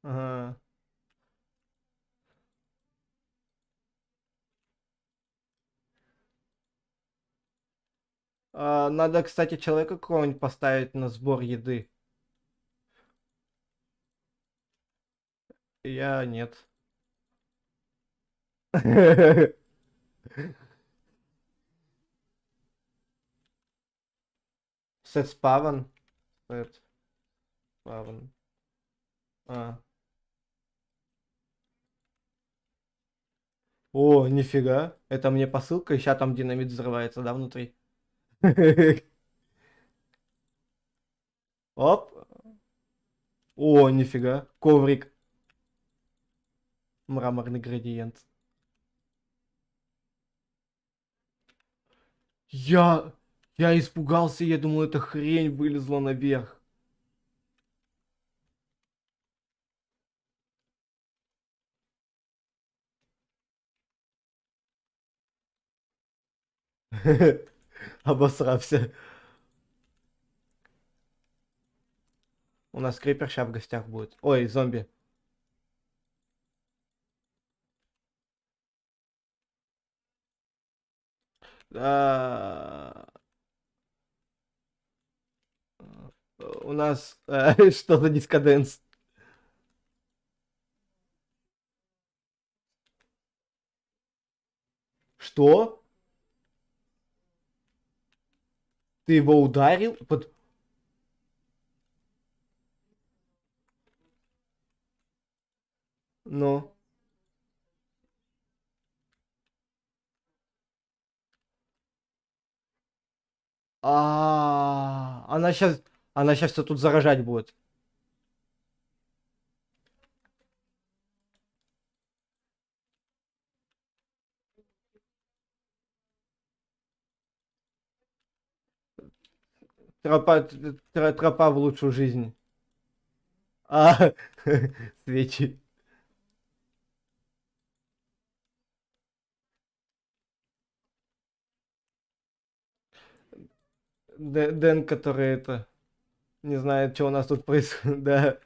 Ага. Надо, кстати, человека какого-нибудь поставить на сбор еды. Я нет. Сет спавн. Сет спавн. А. О, нифига. Это мне посылка, и сейчас там динамит взрывается, да, внутри? Оп. О, нифига. Коврик. Мраморный градиент. Я... Я испугался, я думал, эта хрень вылезла наверх. Обосрался. У нас крипер сейчас в гостях будет. Ой, зомби. А, У нас что за дискаденс? Что? Ты его ударил? Ну. Она сейчас все тут заражать будет. Тропа в лучшую жизнь. А, свечи. Дэн, который это не знает, что у нас тут происходит. Да,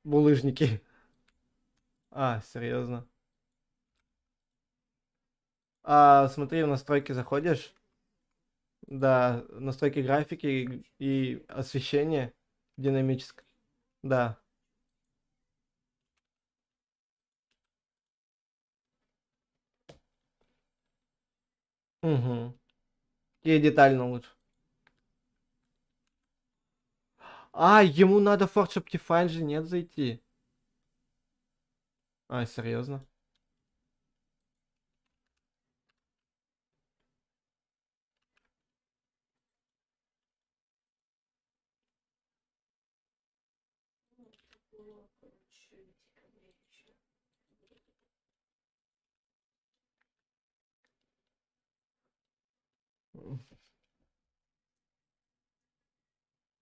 булыжники. Серьезно. Смотри, в настройки заходишь. Да, настройки графики и освещение динамическое. Да. Угу. И детально лучше. А, ему надо в Forge Optifine же нет зайти. А, серьезно?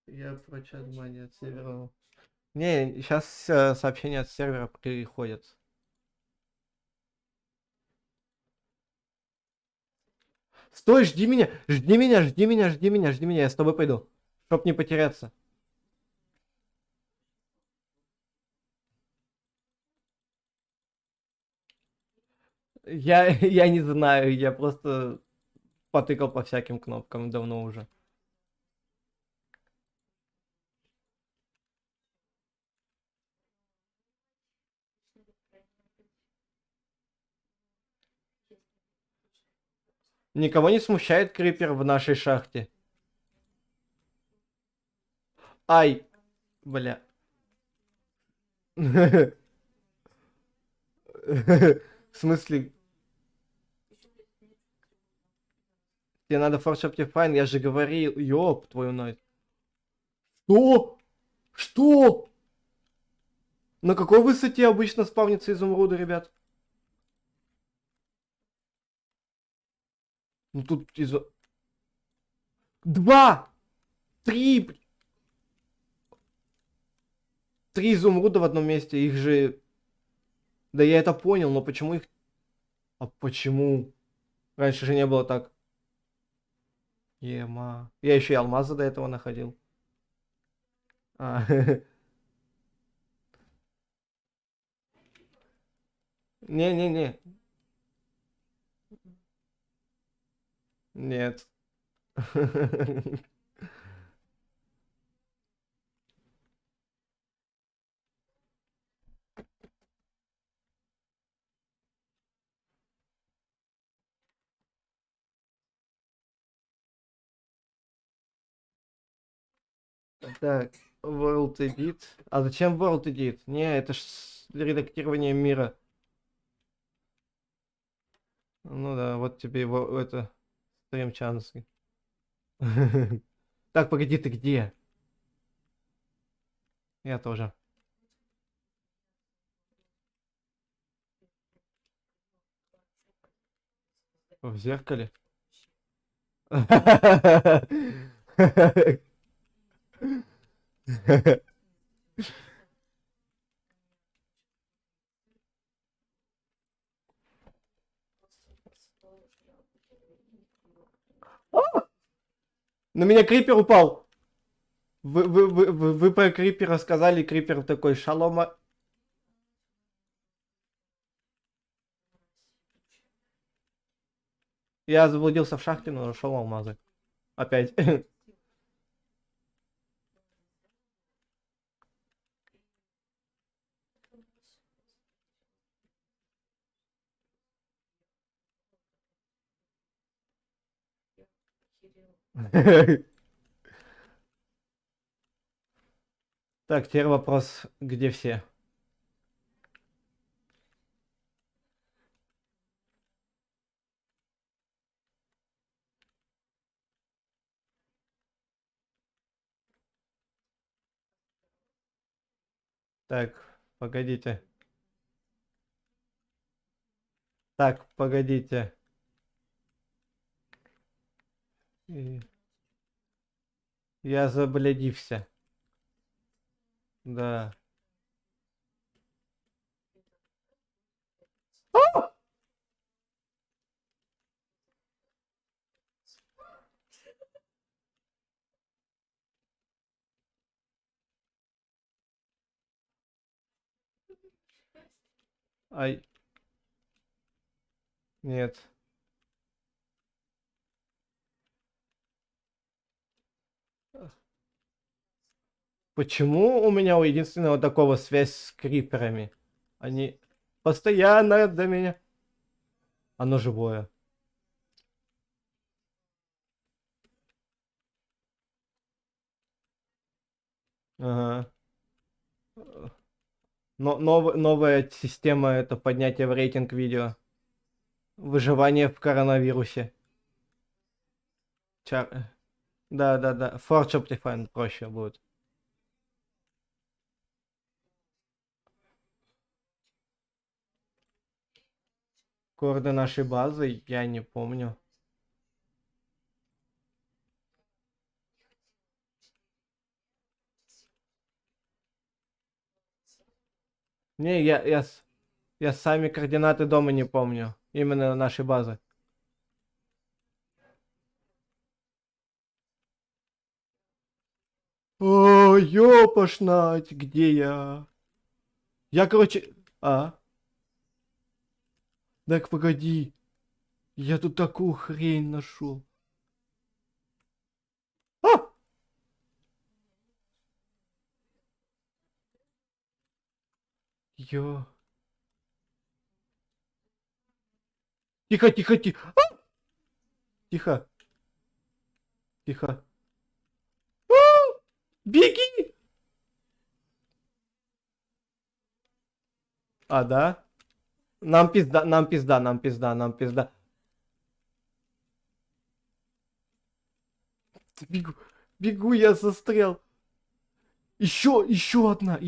Я про чат внимание от сервера. Не, сейчас сообщения от сервера приходят. Стой, жди меня, жди меня, жди меня, жди меня, жди меня, я с тобой пойду. Чтоб не потеряться. Я не знаю, я просто потыкал по всяким кнопкам давно уже. Никого не смущает крипер в нашей шахте. Ай, бля. В смысле, тебе надо Forge Optifine, я же говорил, ёб твою мать. Что? Что? На какой высоте обычно спавнится изумруды, ребят? Ну тут Два! Три! Три изумруда в одном месте, их же... Да я это понял, но почему их... А почему? Раньше же не было так. Ема. Я еще и алмазы до этого находил. А, Не-не-не. Нет. Так, World Edit. А зачем World Edit? Не, это ж редактирование мира. Ну да, вот тебе его, это, стрим чанский. Так, погоди, ты где? Я тоже. В зеркале? На меня крипер упал. Вы про крипера сказали, крипер такой, шалома. Я заблудился в шахте, но нашел алмазы. Опять. Так, теперь вопрос, где все? Так, погодите. Так, погодите. И- Я заблядився. Да. Ай, нет. Почему у меня у единственного такого связь с криперами? Они постоянно до меня. Оно живое. Ага. Но новая система это поднятие в рейтинг видео. Выживание в коронавирусе. Чар... Да. Forge Optifine проще будет. Коорды нашей базы я не помню. Не, я сами координаты дома не помню. Именно нашей базы. О, ёпошнать, где я? Я, короче... А? Так, погоди. Я тут такую хрень нашел. А! Ё... Тихо. А! Тихо. Тихо. А! Беги! А, да? Нам пизда. Бегу, бегу, я застрял. Еще одна.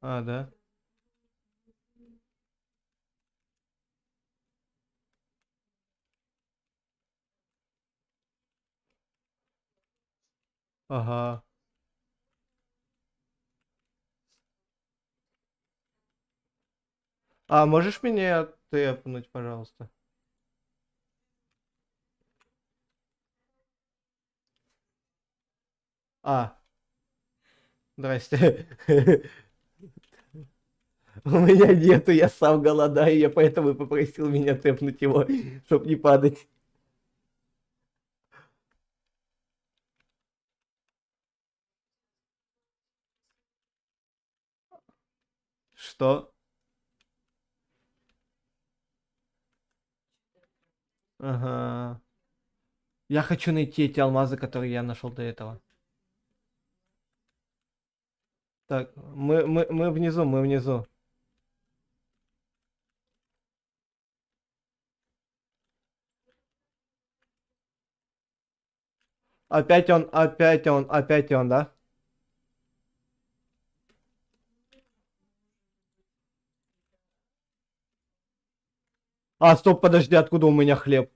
А, да? Ага. А можешь меня тэпнуть, пожалуйста? А, здрасте. У меня нету, я сам голодаю, я поэтому и попросил меня тэпнуть его, чтоб не падать. Что? Ага. Я хочу найти эти алмазы, которые я нашел до этого. Так, мы внизу. Опять он, да? А, стоп, подожди, откуда у меня хлеб?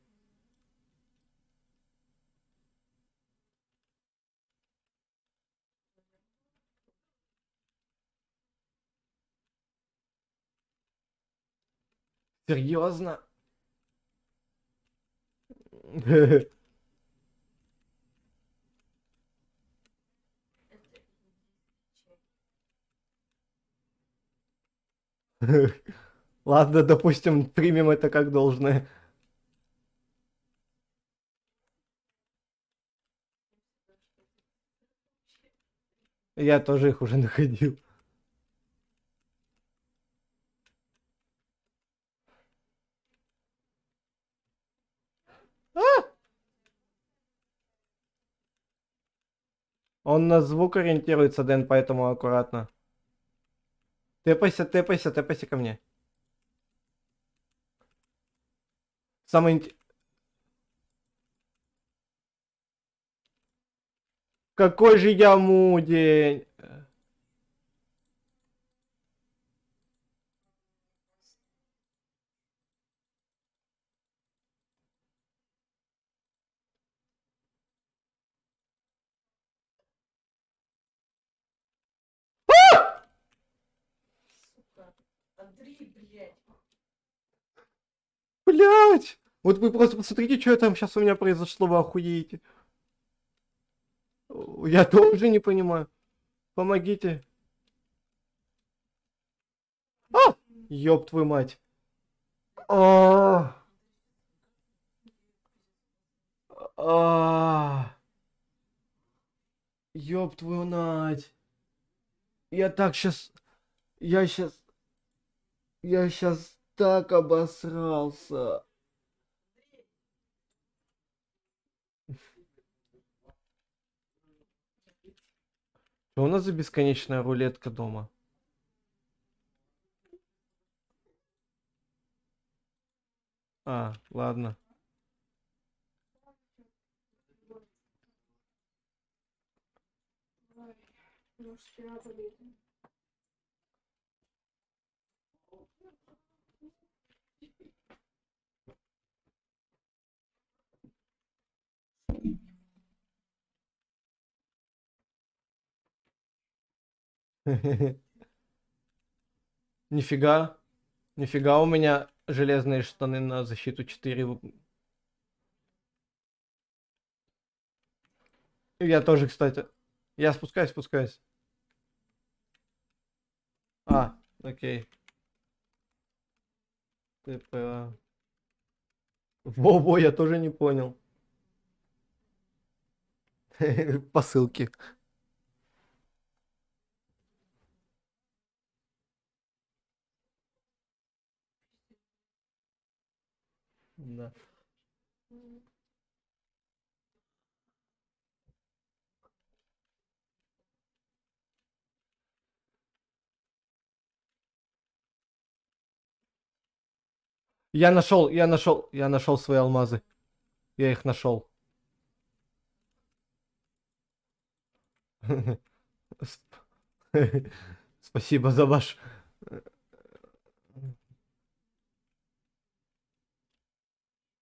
Серьезно? Ладно, допустим, примем это как должное. Я тоже их уже находил. Он на звук ориентируется, Дэн, поэтому аккуратно. Тэпайся ко мне. Самый... Какой же я мудень! Андрей, блядь. Блять! Вот вы просто посмотрите, что там сейчас у меня произошло, вы охуеете. Я тоже не понимаю. Помогите. А! Ёб твою мать. А! А, ёб твою мать. Я так сейчас... Я сейчас... Я сейчас так обосрался. Что у нас за бесконечная рулетка дома? А, ладно. Может, спина болит. Нифига. Нифига у меня железные штаны на защиту 4. Я тоже, кстати. Я спускаюсь. А, окей. ТП. Во-во, я тоже не понял. По ссылке. Да. Я нашел свои алмазы. Я их нашел. Спасибо за ваш...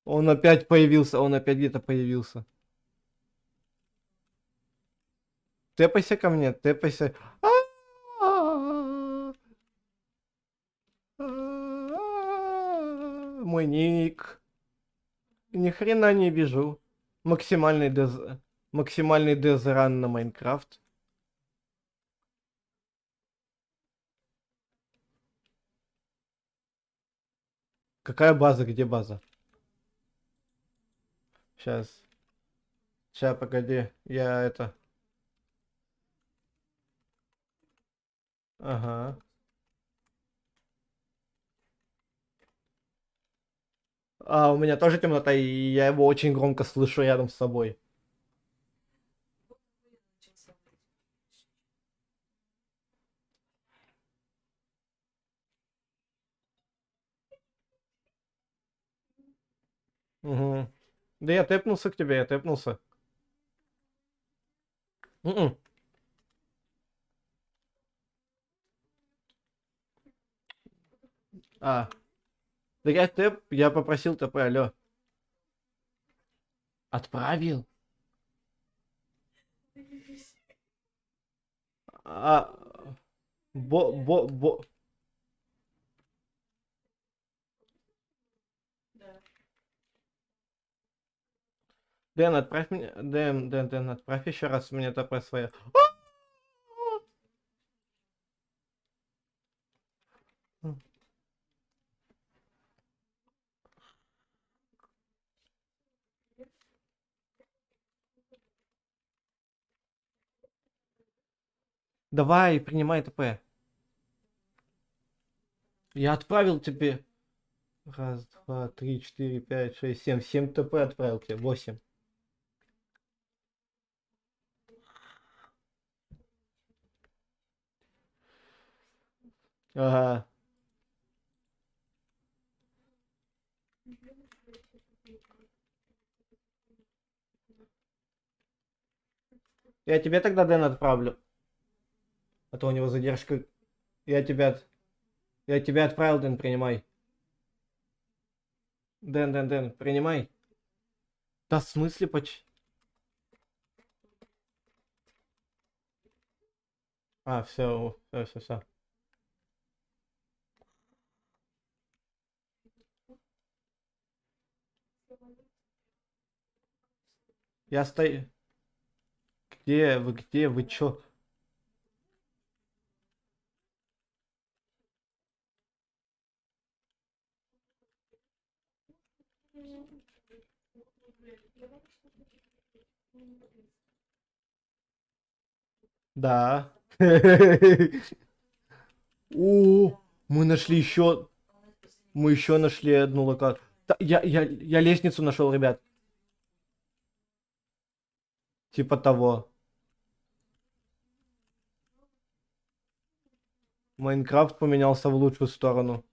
Он опять где-то появился. Тэпайся ко мне, тэпайся. Мой ник. Ни хрена не вижу. Максимальный дез... Максимальный дезран на Майнкрафт. Какая база? Где база? Сейчас. Сейчас, погоди. Я это... Ага. А, у меня тоже темнота, и я его очень громко слышу рядом с собой. Угу. Да я тэпнулся к тебе, я тэпнулся. Мгм. А, да я тэп, я попросил ТП, алло. Отправил? А, бо... Да. Дэн, отправь мне... Дэн, отправь еще раз мне ТП свое. Давай, принимай ТП. Я отправил тебе. Раз, два, три, четыре, пять, шесть, семь. 7 ТП отправил тебе. 8. Ага. Я тебе тогда Дэн отправлю. А то у него задержка. Я тебя... Я тебя отправил, Дэн, принимай. Дэн, принимай. Да в смысле А, все. Я стою... Где вы, чё? Да. О, мы нашли еще. Мы еще нашли одну локацию. Я лестницу нашел, ребят. Типа того. Майнкрафт поменялся в лучшую сторону.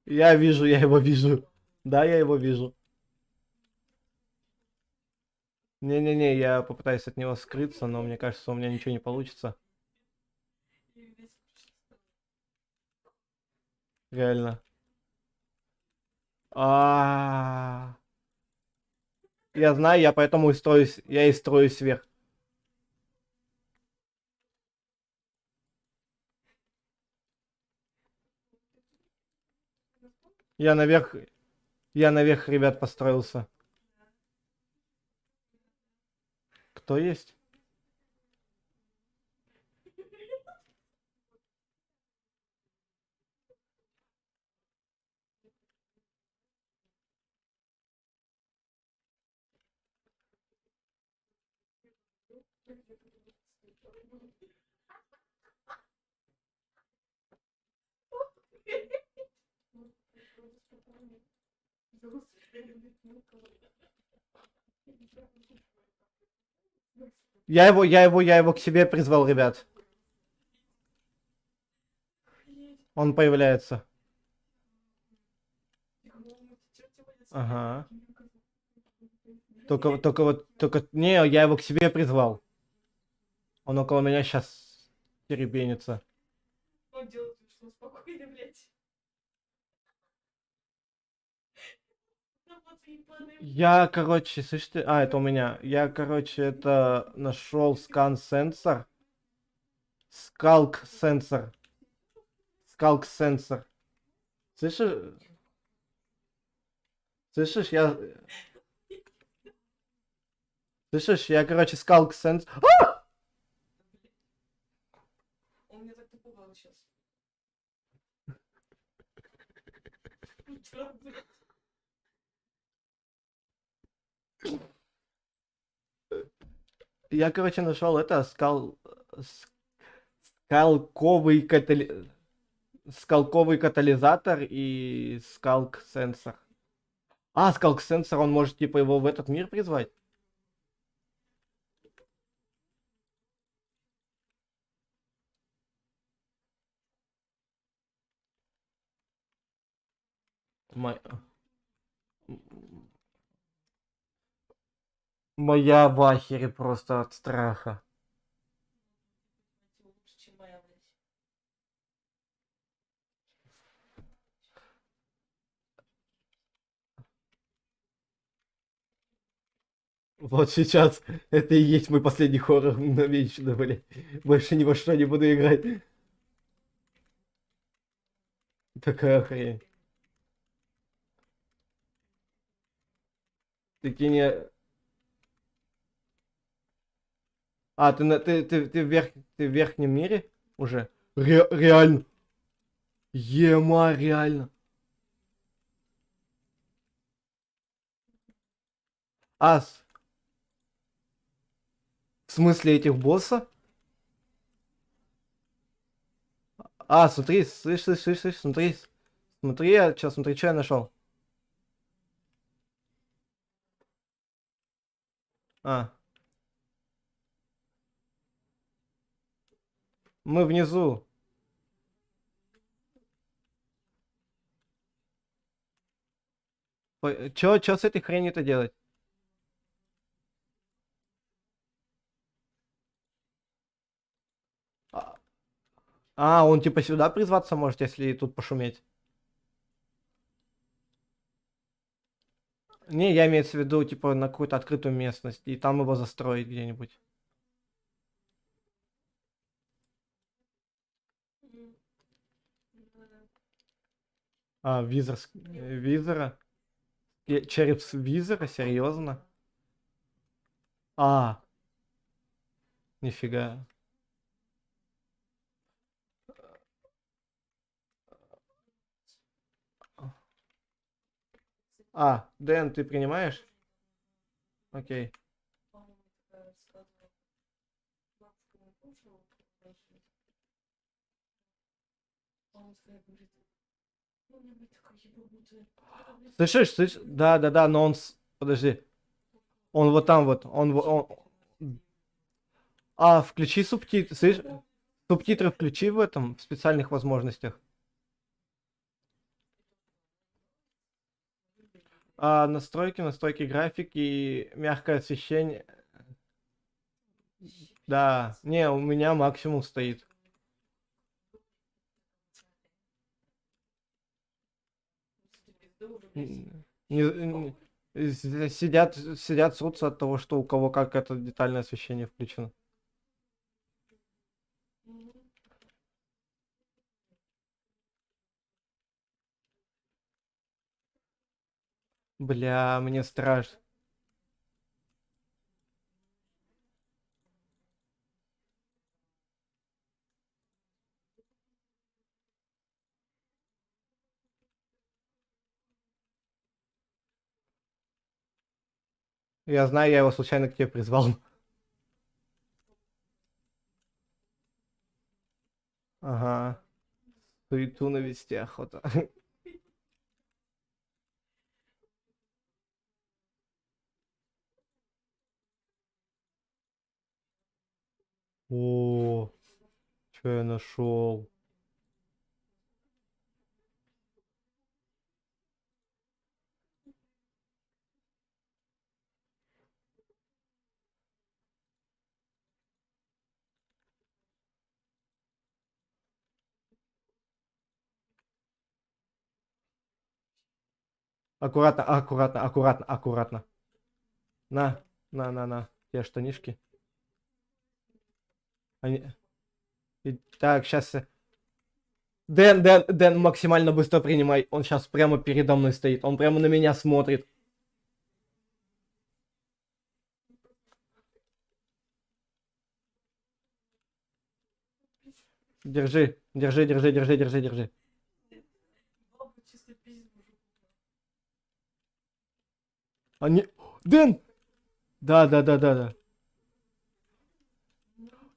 Я вижу, я его вижу. Да, я его вижу. Не-не-не, я попытаюсь от него скрыться, но мне кажется, у меня ничего не получится. Реально. А, я знаю, я поэтому и строюсь, я и строюсь вверх. Я наверх, я наверх, ребят, построился. Кто есть? Я его к себе призвал, ребят. Он появляется. Ага. Только, не, я его к себе призвал. Он около меня сейчас теребенится. Он делает вид, что спокойно, блядь. Я, короче, слышь ты... А, это у меня. Я, короче, это нашел скан-сенсор. Скалк-сенсор. Скалк-сенсор. Слышишь? Слышишь, я... Слышишь, я, короче, скалк-сенсор... Он меня так напугал сейчас. Я, короче, нашел это скалковый скалковый катализатор и скалк-сенсор. А, скалк-сенсор, он может, типа, его в этот мир призвать? Мо- Моя в ахере просто от страха. Лучше, чем моя, блядь. Вот сейчас это и есть мой последний хоррор навечно, блядь. Больше ни во что не буду играть. Такая хрень. Такие не... А, ты в верхнем мире уже? Реально. Ема, реально. А, в смысле этих босса? А, смотри, слышь, смотри. Смотри, я сейчас смотри, что я нашел. А, мы внизу. Чё с этой хренью-то делать? А, он типа сюда призваться может, если тут пошуметь. Не, я имею в виду, типа, на какую-то открытую местность, и там его застроить где-нибудь. А, визора? Череп с визора? Серьезно? А, нифига. А, Дэн, ты принимаешь? Окей. Слышишь, слышь? Да, да, да, но он... Подожди. Он вот там вот. А, включи субтитры. Слышь? Субтитры включи в этом, в специальных возможностях. А, настройки графики, мягкое освещение. Да, не, у меня максимум стоит. Сидят, срутся от того, что у кого как это детальное освещение включено. Бля, мне страшно. Я знаю, я его случайно к тебе призвал. Ага. Суету навести охота. О, что я нашел? Аккуратно, аккуратно, аккуратно, аккуратно. На. Те штанишки. Они... Так, сейчас... Дэн, максимально быстро принимай. Он сейчас прямо передо мной стоит. Он прямо на меня смотрит. Держи. Они... Дэн! Да.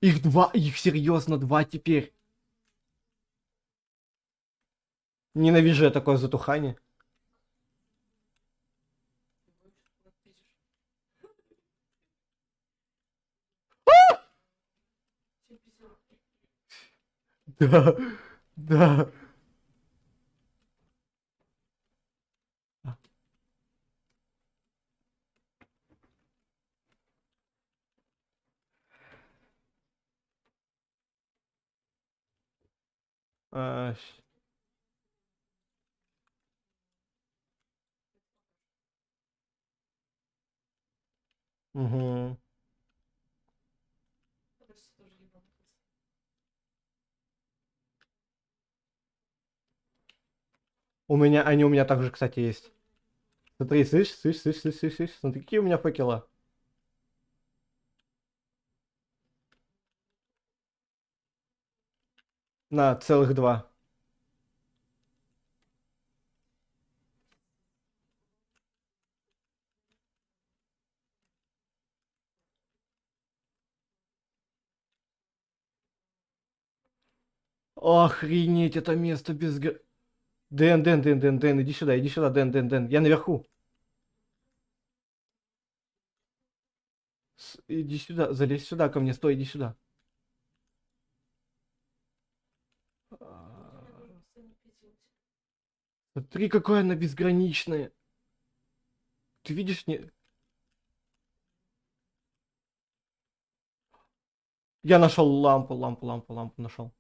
Их два, их серьезно два теперь. Ненавижу я такое затухание. Да, да. А, угу. Они у меня также, кстати, есть. Смотри, слышь. Смотри, какие у меня факела. На, целых два. Охренеть, это место без... Дэн, иди сюда, Дэн, я наверху. Иди сюда, залезь сюда ко мне, стой, иди сюда. Смотри, какая она безграничная. Ты видишь, не... Я нашел лампу нашел.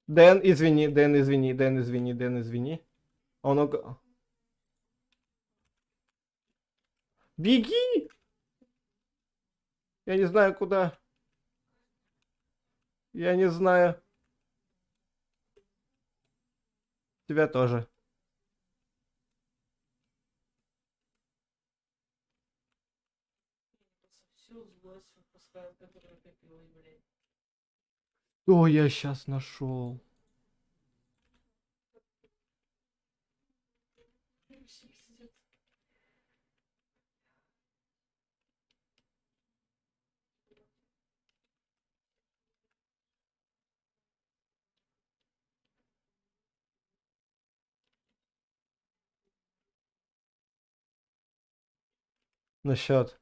Дэн, извини. Он... Беги! Я не знаю, куда. Я не знаю. Тебя тоже. которая копилась, блядь. Что я сейчас нашел? Насчет.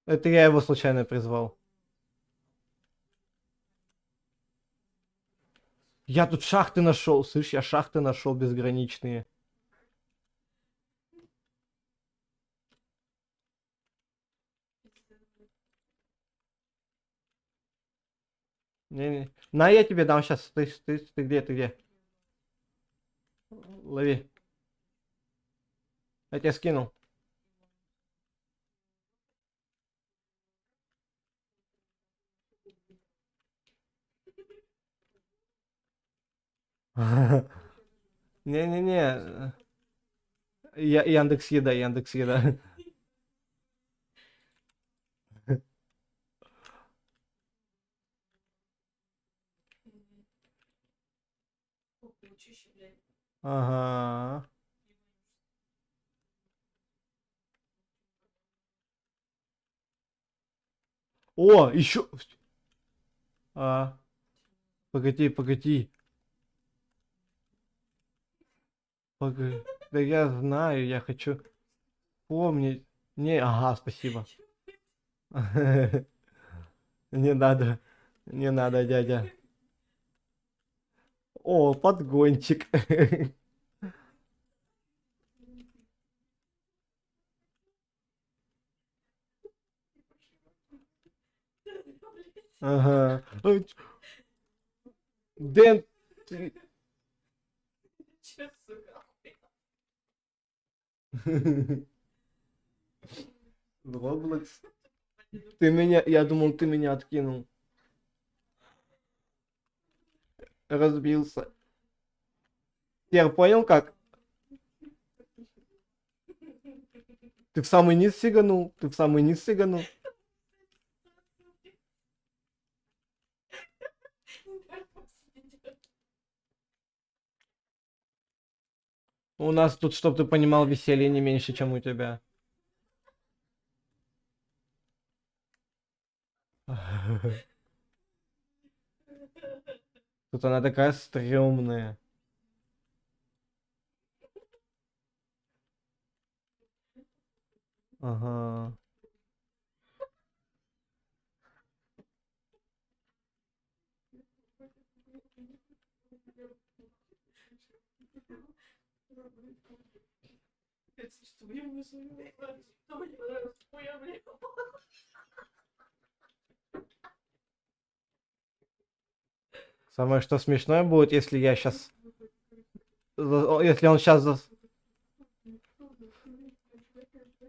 Это я его случайно призвал. Я тут шахты нашел. Слышь, я шахты нашел безграничные. Не-не. На, я тебе дам сейчас. Ты где, ты где? Лови. Я тебе скинул. Не-не-не. Яндекс Еда, Яндекс Еда. Получище, блядь. Ага. О, еще. А, погоди, погоди. Погоди. Да я знаю, я хочу помнить. Не, ага, спасибо. Не надо. Не надо, дядя. О, подгончик. Ага. Дэн, ты- Че, сука? Roblox. Ты меня, я думал, ты меня откинул. Разбился. Теперь понял как? Ты в самый низ сиганул? Ты в самый низ сиганул? У нас тут, чтоб ты понимал, веселье не меньше, чем у тебя. Тут она такая стрёмная. Ага. Это что, я не знаю, что мне нравится, хуя, блядь. Самое что смешное будет, если я сейчас... Если он сейчас...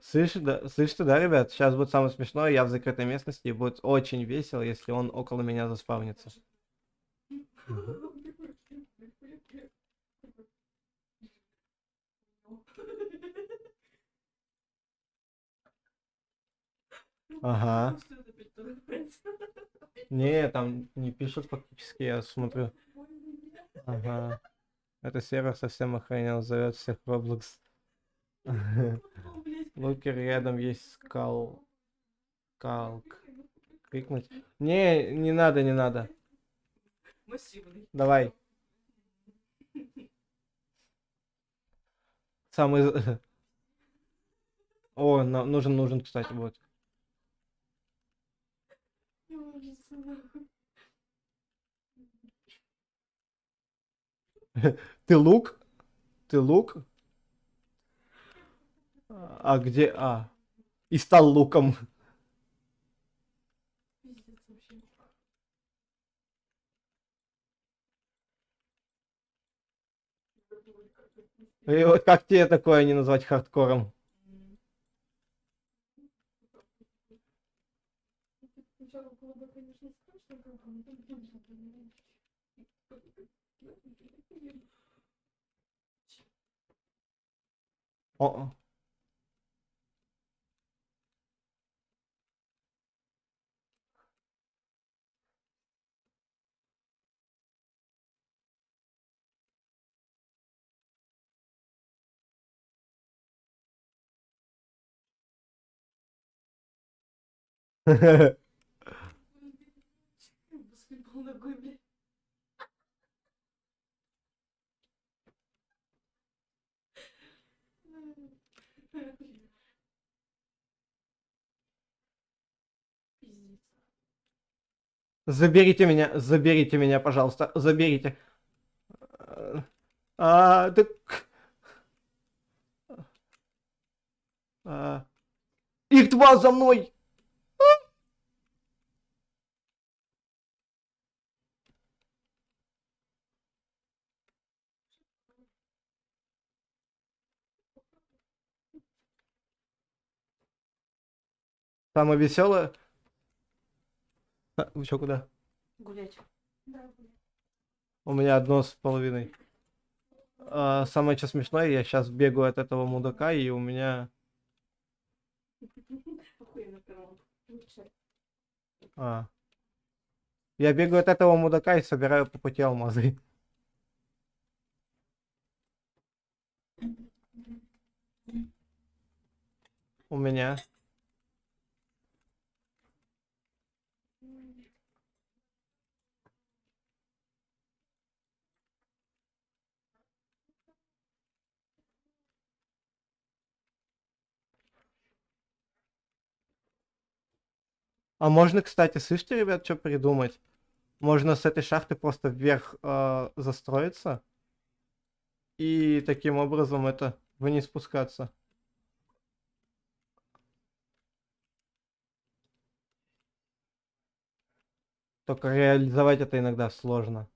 Слышите, да, ребят? Сейчас будет самое смешное, я в закрытой местности, и будет очень весело, если он около меня заспавнится. Ага. Что это опять называется? Не, там не пишут фактически, я смотрю. Ага. Это сервер совсем охранял, зовет всех в Roblox. Лукер рядом есть скалк. Крикнуть. Не, не надо, не надо. Массивный. Давай. Самый... О, нужен, кстати, вот. Ты лук? Ты лук? А где? А. И стал луком. Пиздец вообще. И вот как тебе такое не назвать хардкором? О, Баскетбол ногой, блядь. Пиздец. заберите меня, пожалуйста, заберите. Так... а, Их два за мной! Самое веселое... Вы чё, куда? Гулять. Да, гулять. У меня 1,5. Самое что смешное, я сейчас бегаю от этого мудака, и у меня... Охуенно, первым. Лучше. А. Я бегаю от этого мудака и собираю по пути алмазы. У меня. А можно, кстати, слышите, ребят, что придумать? Можно с этой шахты просто вверх застроиться и таким образом это вниз спускаться. Только реализовать это иногда сложно.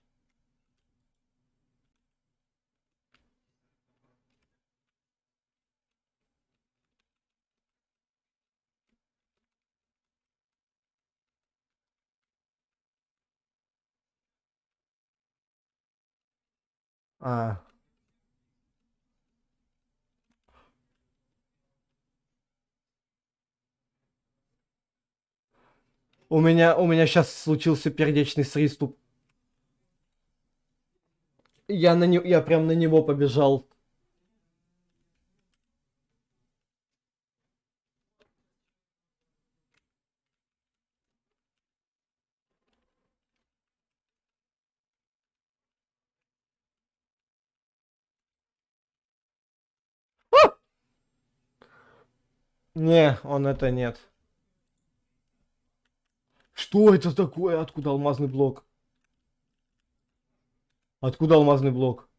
А. У меня сейчас случился пердечный приступ. Я прям на него побежал. Не, он это нет. Что это такое? Откуда алмазный блок? Откуда алмазный блок?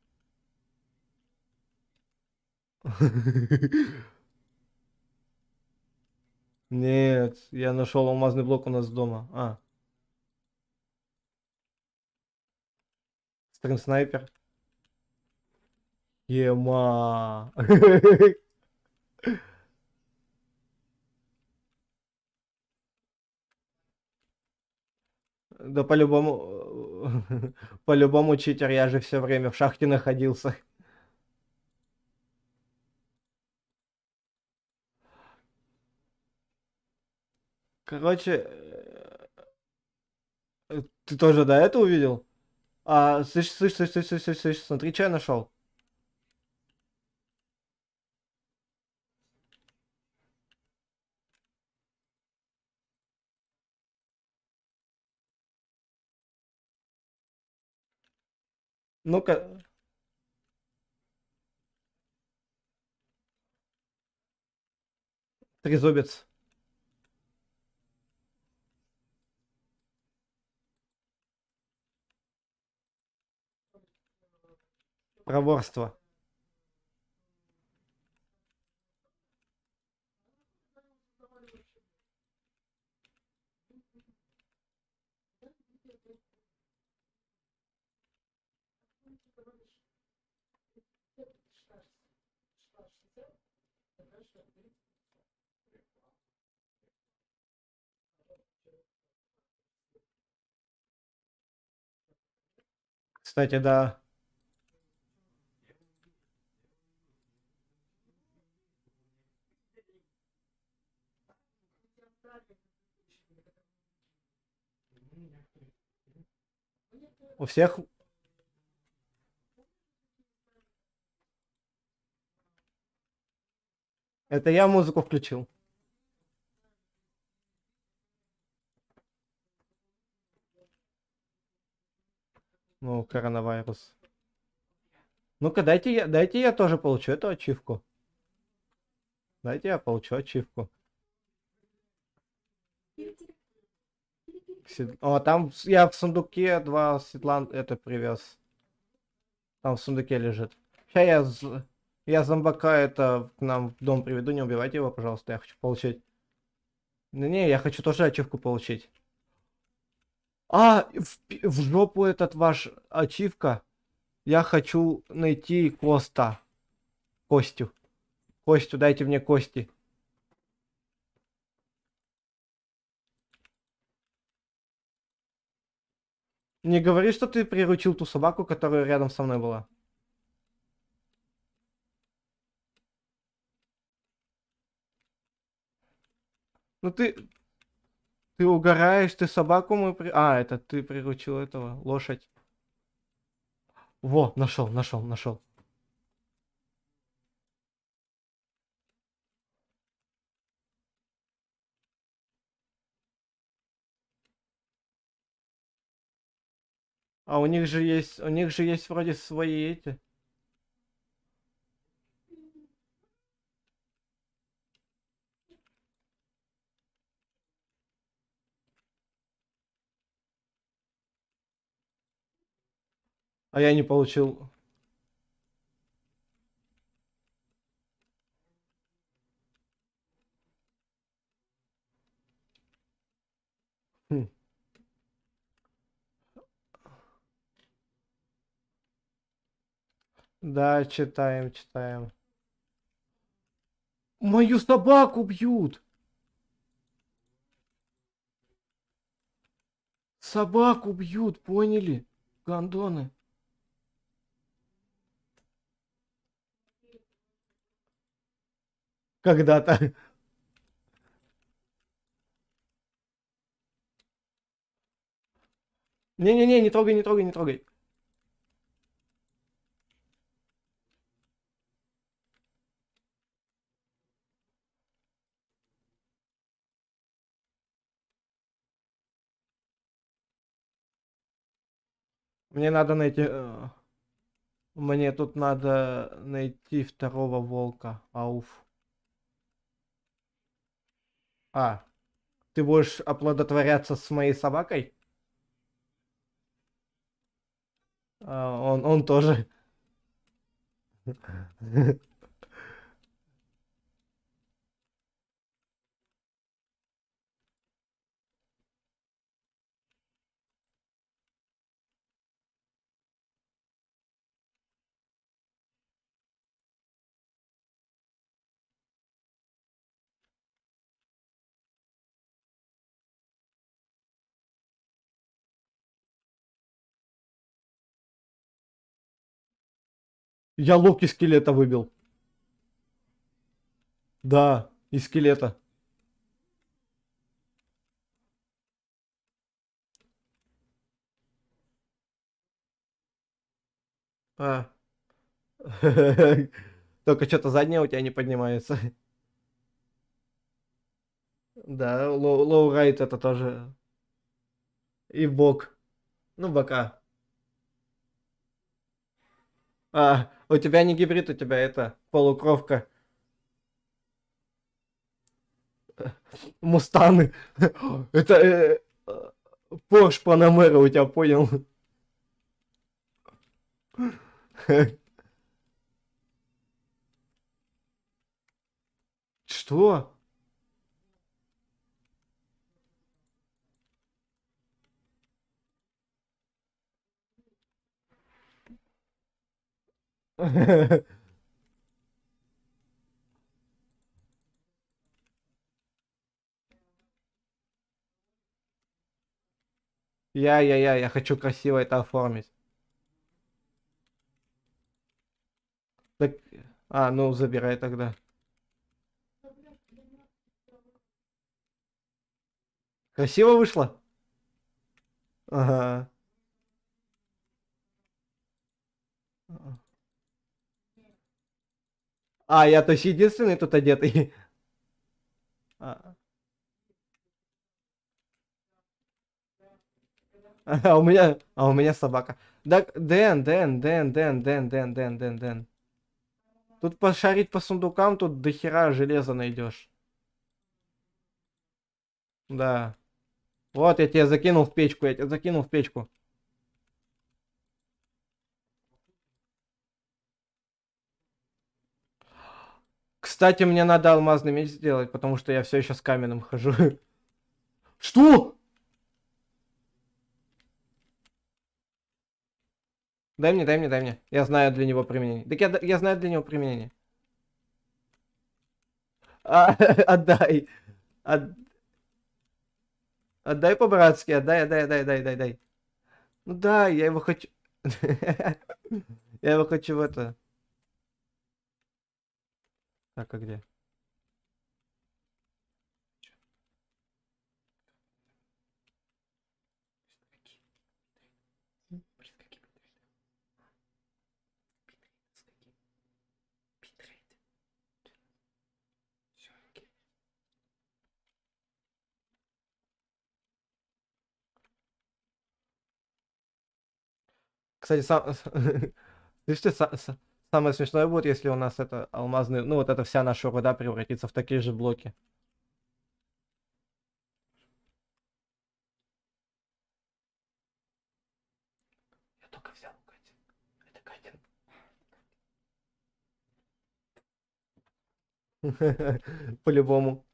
Нет, я нашел алмазный блок у нас дома. Стрим снайпер. Ема. Да по-любому, по-любому читер, я же все время в шахте находился. Короче, ты тоже до этого увидел? Слышь, смотри, что я нашел. Ну-ка, трезубец. Проворство. Кстати, да. У всех... Это я музыку включил. Ну, коронавирус. Ну-ка, дайте я тоже получу эту ачивку. Дайте я получу ачивку. О, там я в сундуке 2 седлан это привез. Там в сундуке лежит. Сейчас я зомбака это к нам в дом приведу, не убивайте его, пожалуйста, я хочу получить. Не, я хочу тоже ачивку получить. А, в жопу этот ваш ачивка. Я хочу найти Коста. Костю. Костю, дайте мне кости. Не говори, что ты приручил ту собаку, которая рядом со мной была. Ну ты угораешь, ты собаку мою А, это ты приручил этого, лошадь. Во, нашел. А у них же есть вроде свои эти. А я не получил. Хм. Да, читаем. Мою собаку бьют! Собаку бьют, поняли? Гандоны. Когда-то. Не-не-не, не трогай. Мне надо найти... Мне тут надо найти второго волка. Ауф. А, ты будешь оплодотворяться с моей собакой? Он тоже. Я лук из скелета выбил. Да, из скелета. А. Только что-то заднее у тебя не поднимается. Да, лоурайт это тоже. И бок. Ну, бока. А, у тебя не гибрид, у тебя это полукровка. Мустаны. Это Порш Панамера у тебя, понял? Что? Я хочу красиво это оформить. Так, а, ну забирай тогда. Красиво вышло? Ага. А, я то есть единственный тут одетый. А, а у меня собака. Так, Дэн. Тут пошарить по сундукам, тут до хера железа найдешь. Да. Вот, я тебя закинул в печку, я тебя закинул в печку. Кстати, мне надо алмазный меч сделать, потому что я все еще с каменным хожу. Что? Дай мне. Я знаю для него применение. Так я знаю для него применение. А, отдай. От- Отдай по-братски, отдай. Ну да, я его хочу... Я его хочу в это... Так, а где? Кстати, слышите, самое смешное будет, если у нас это алмазный, ну вот эта вся наша руда превратится в такие же блоки. Я только взял Катя. Это Катя. По-любому.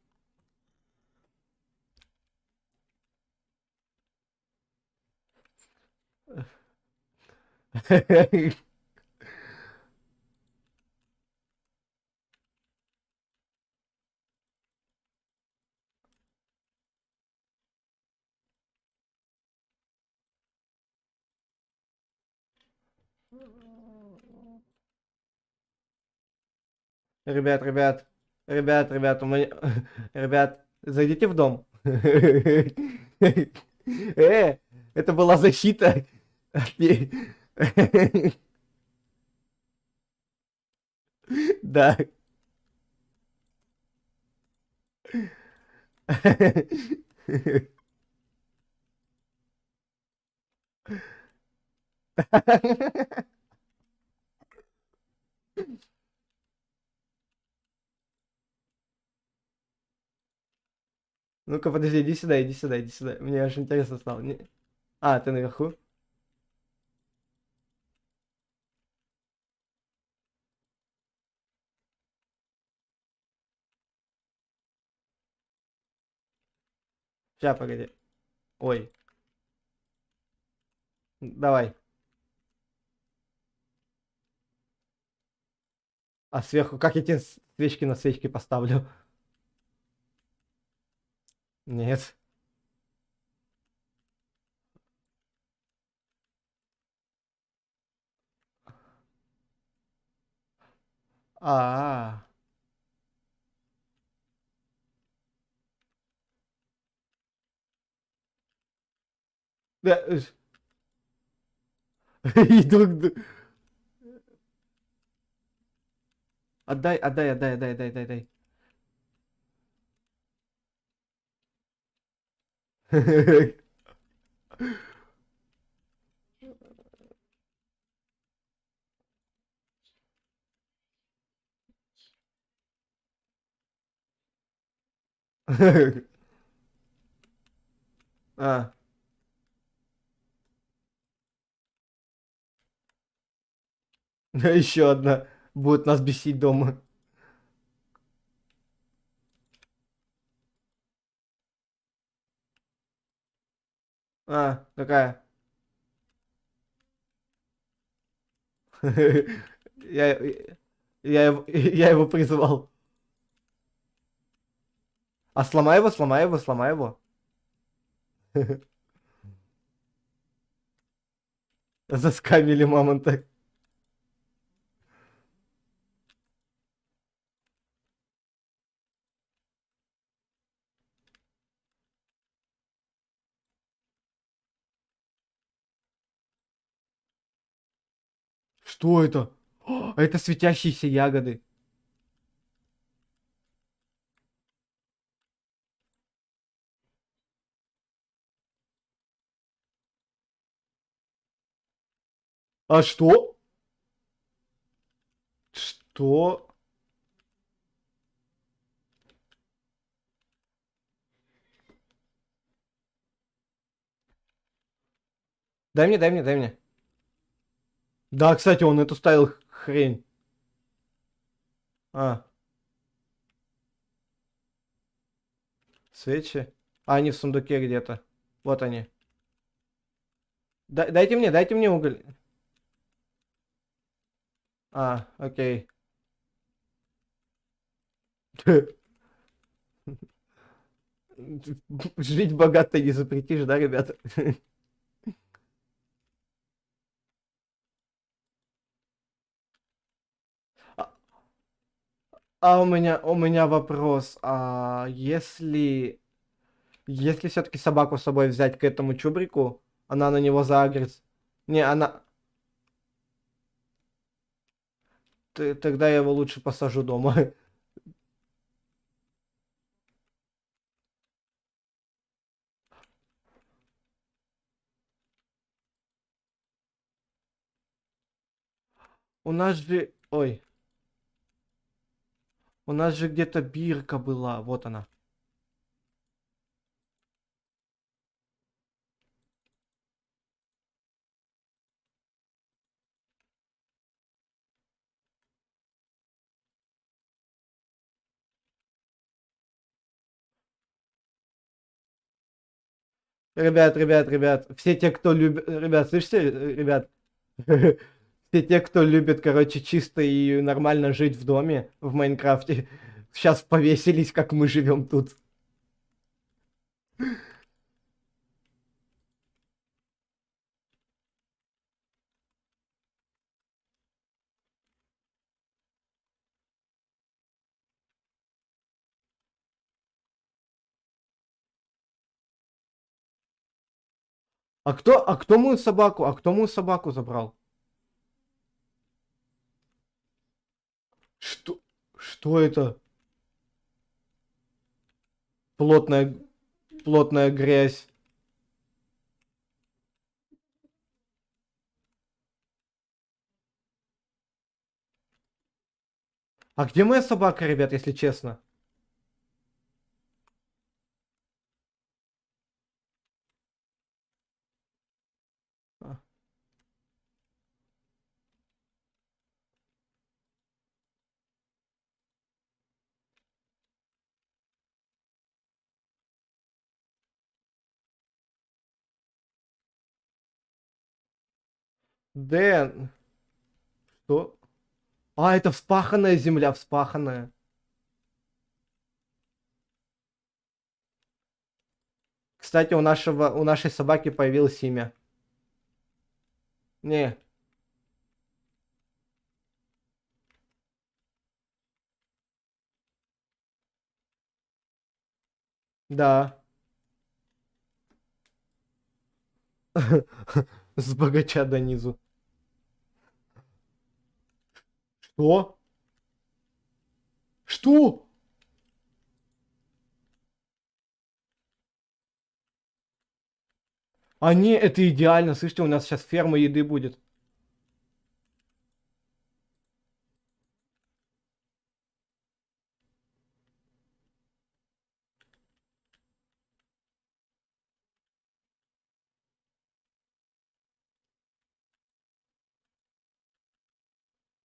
Ребят, ребят, у меня... Ребят, зайдите в дом. Это была защита. Да. Ну-ка, подожди, иди сюда. Мне аж интересно стало. А, ты наверху? Сейчас, погоди. Ой, давай. А сверху, как я тебе свечки на свечки поставлю? Нет. А, да, и отдай. А, еще одна. Будет нас бесить дома. А, какая? Я, я его призывал. А сломай его. Заскамили мамонта. Что это? О, это светящиеся ягоды. А что? Что? Дай мне, дай мне, дай мне. Да, кстати, он эту ставил хрень. А, свечи. А, они в сундуке где-то. Вот они. Дайте мне уголь. А, окей. Жить богато не запретишь, да, ребята? А у меня вопрос. А если все-таки собаку с собой взять к этому чубрику, она на него заагрится. Не, она... Тогда я его лучше посажу дома. У нас же... Ой. У нас же где-то бирка была. Вот она. Ребят. Все те, кто любит... Ребят, слышите, ребят? Все те, кто любит, короче, чисто и нормально жить в доме в Майнкрафте, сейчас повесились, как мы живем тут. А кто мою собаку? А кто мою собаку забрал? Что? Что это? Плотная, плотная грязь. А где моя собака, ребят, если честно? А, Дэн, что? А, это вспаханная земля, вспаханная. Кстати, у нашей собаки появилось имя. Не, да. С богача до низу. Что? Что? А не, это идеально. Слышите, у нас сейчас ферма еды будет.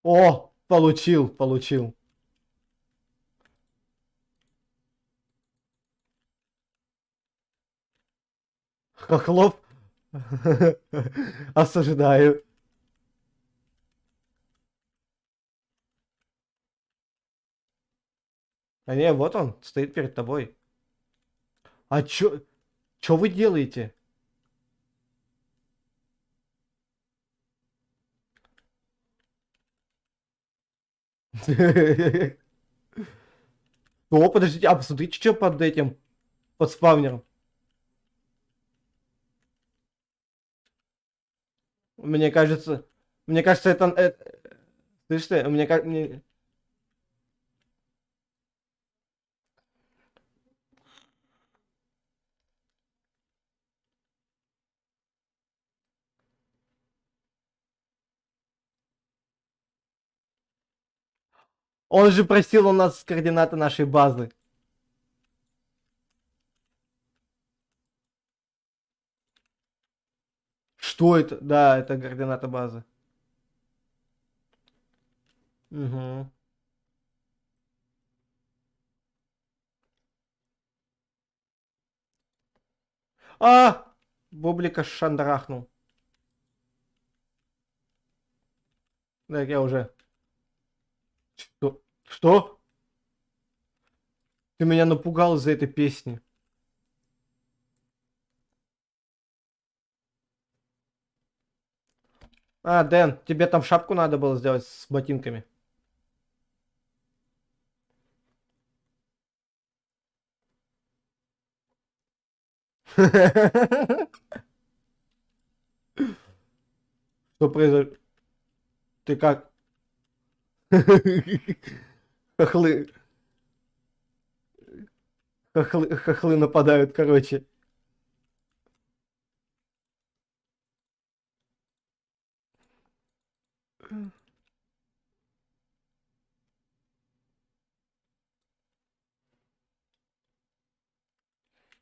О, получил. Хохлов. Осуждаю. А не, вот он, стоит перед тобой. А чё вы делаете? О, подождите, а посмотрите, что под этим, под спавнером. Мне кажется, Мне кажется, слышь ты, мне как... Он же просил у нас координаты нашей базы. Что это? Да, это координата базы. Угу. А! Бублика шандрахнул. Так, я уже... Что? Что? Ты меня напугал из-за этой песни. А, Дэн, тебе там шапку надо было сделать с ботинками. Что произошло? Ты как? Хохлы, хохлы нападают, короче.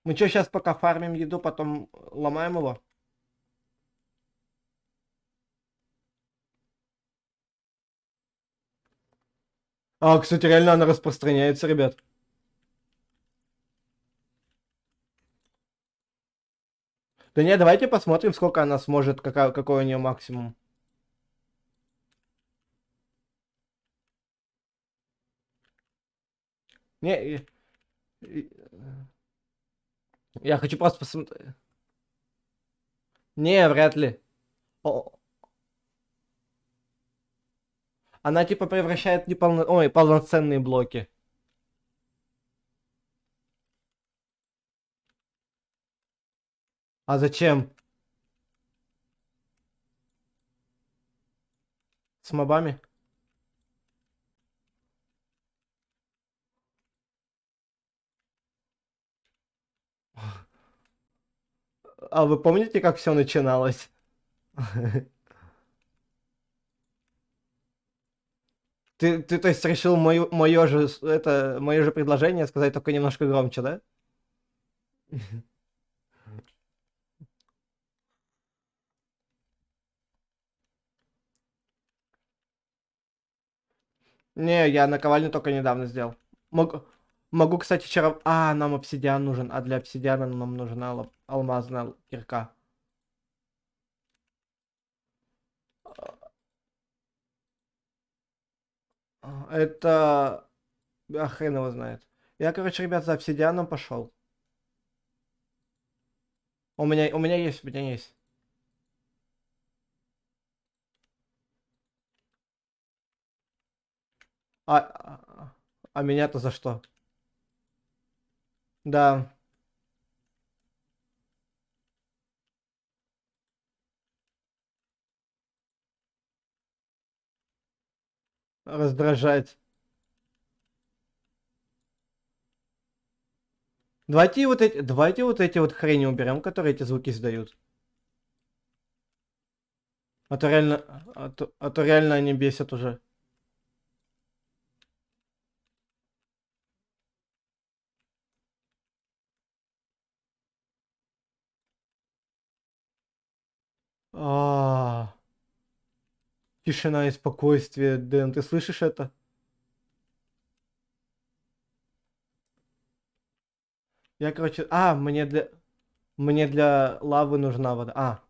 Мы что, сейчас пока фармим еду, потом ломаем его? А, кстати, реально она распространяется, ребят. Да не, давайте посмотрим, сколько она сможет, какой у нее максимум. Не, и- я хочу просто посмотреть. Не, вряд ли. О, она типа превращает ой, полноценные блоки. А зачем? С мобами? А вы помните, как все начиналось? Ты, то есть, решил мое же предложение сказать только немножко громче, да? Не, я наковальню только недавно сделал. Могу, могу, кстати, вчера... А, нам обсидиан нужен, а для обсидиана нам нужна алмазная кирка. Это... А хрен его знает. Я, короче, ребят, за обсидианом пошел. У меня есть. А меня-то за что? Да, раздражать. Давайте вот эти хрени уберем, которые эти звуки издают. А то реально они бесят уже. А, тишина и спокойствие, Дэн, ты слышишь это? Я, короче, мне для лавы нужна вода.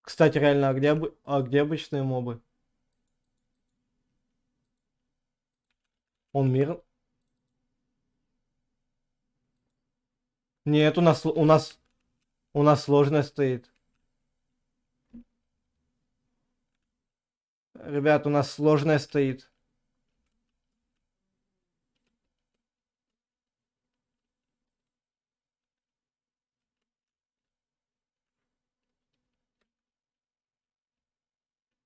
Кстати, реально, а где обычные мобы? Он мир? Нет, у нас сложная стоит. Ребят, у нас сложная стоит.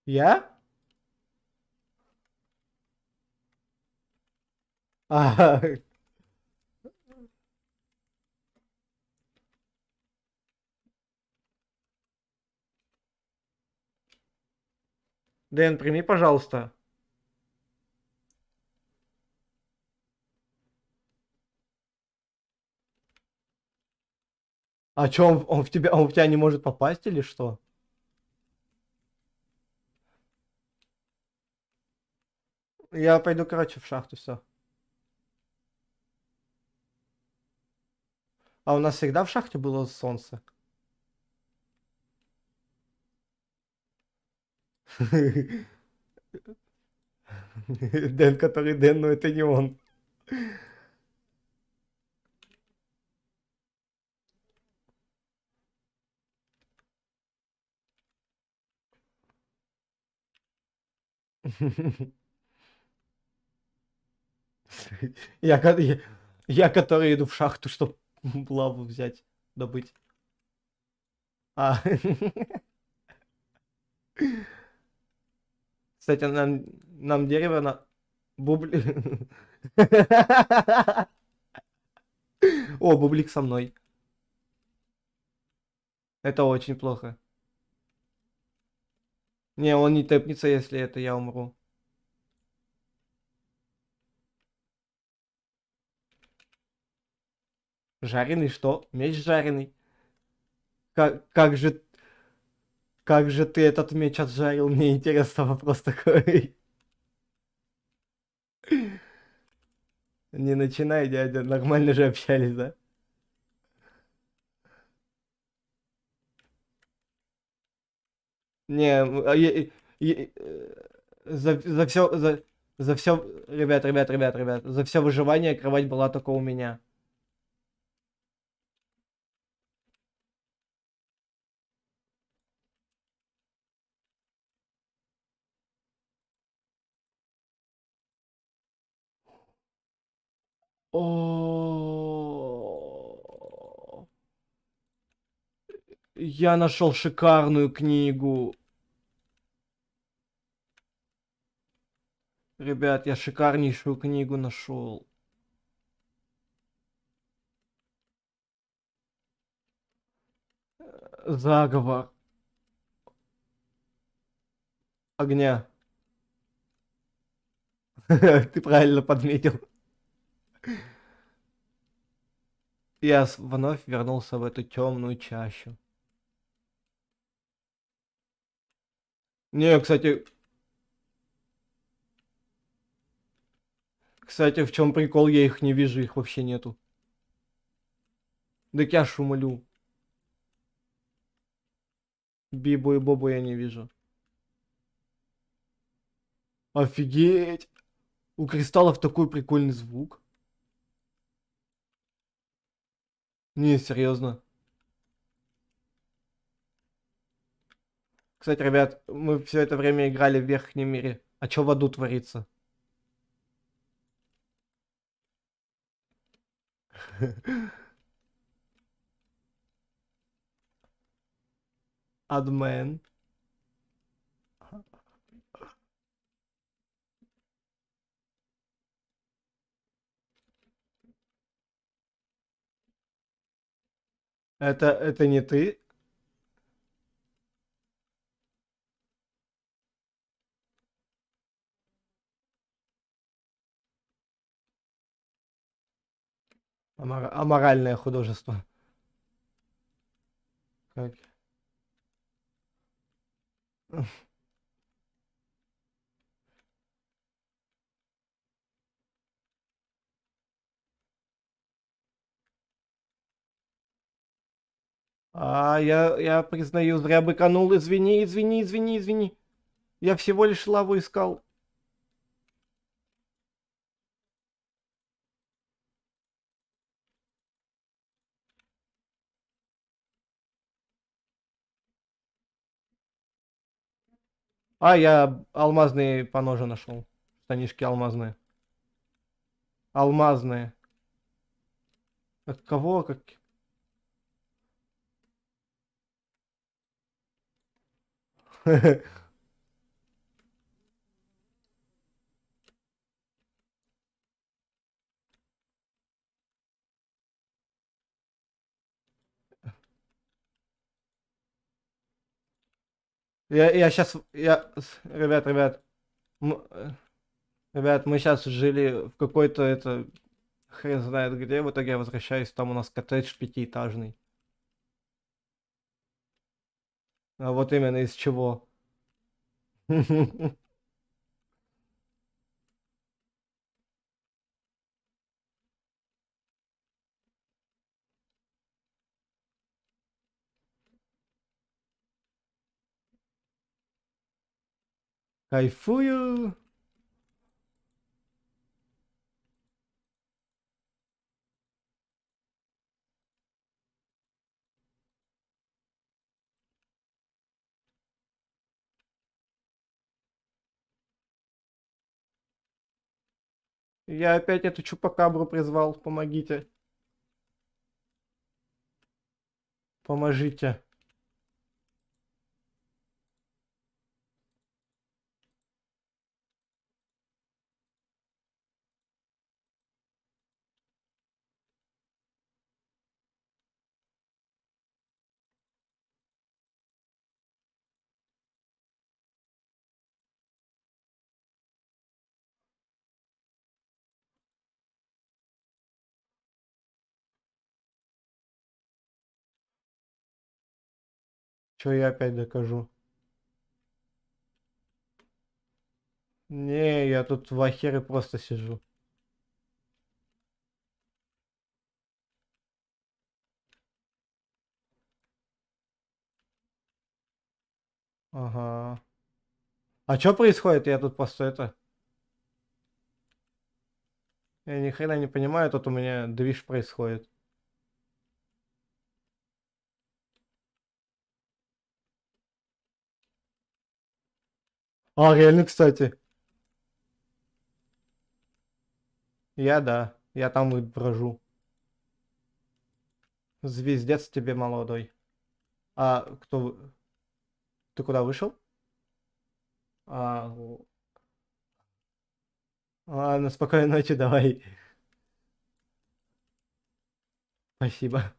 Я? А, Дэн, прими, пожалуйста. А чё, он в тебя не может попасть или что? Я пойду, короче, в шахту, все. А у нас всегда в шахте было солнце. Дэн, который Дэн, но это не он. Я, я который иду в шахту, чтобы лаву взять, добыть. А, кстати, нам дерево на... Бубли... О, бублик со мной. Это очень плохо. Не, он не тэпнется, если это я умру. Жареный что? Меч жареный. Как же, как же ты этот меч отжарил? Мне интересно вопрос такой. Не начинай, дядя, нормально же общались, да? Не, за все, за все, ребят, за все выживание кровать была только у меня. О, я нашел шикарную книгу. Ребят, я шикарнейшую книгу нашел. Заговор огня. Ты правильно подметил. Я вновь вернулся в эту темную чащу. Не, кстати, в чем прикол, я их не вижу, их вообще нету. Да я шумлю. Бибу и Бобу я не вижу. Офигеть! У кристаллов такой прикольный звук. Не, серьезно. Кстати, ребят, мы все это время играли в верхнем мире. А что в аду творится? Адмен. Это не ты? Аморальное художество. Как? Я признаю, зря быканул. Извини. Я всего лишь лаву искал. Я алмазные поножи нашел. Штанишки алмазные. Алмазные. От кого? Как... Я сейчас, ребят, м- э, ребят, мы сейчас жили в какой-то, это, хрен знает где, в итоге я возвращаюсь, там у нас коттедж пятиэтажный. А вот именно из чего. Кайфую. Я опять эту чупакабру призвал, помогите. Поможите. Что я опять докажу? Не, я тут в ахере просто сижу. Ага. А что происходит? Я тут просто это... Я ни хрена не понимаю, тут у меня движ происходит. А, реально, кстати. Я, да. Я там и брожу. Звездец тебе молодой. А кто... Ты куда вышел? А, ладно, спокойной ночи, давай. Спасибо.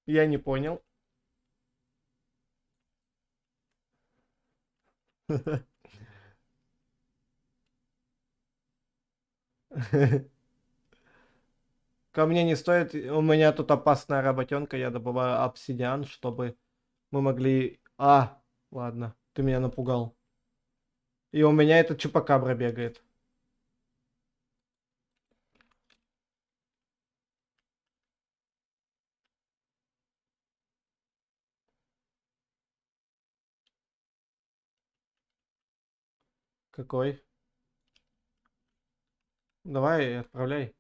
Я не понял. Ко мне не стоит, у меня тут опасная работенка, я добываю обсидиан, чтобы мы могли... А, ладно, ты меня напугал. И у меня этот чупакабра бегает. Какой? Давай, отправляй.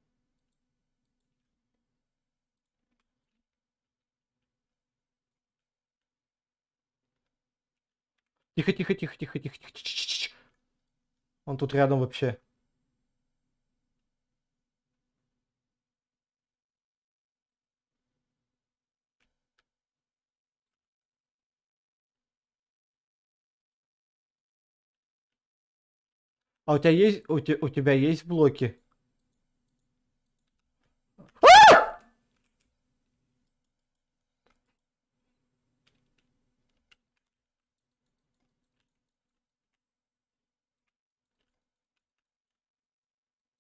Тихо, тихо, тихо, тихо, тихо, тихо. Он тут рядом вообще. А у тебя есть, у тебя есть блоки?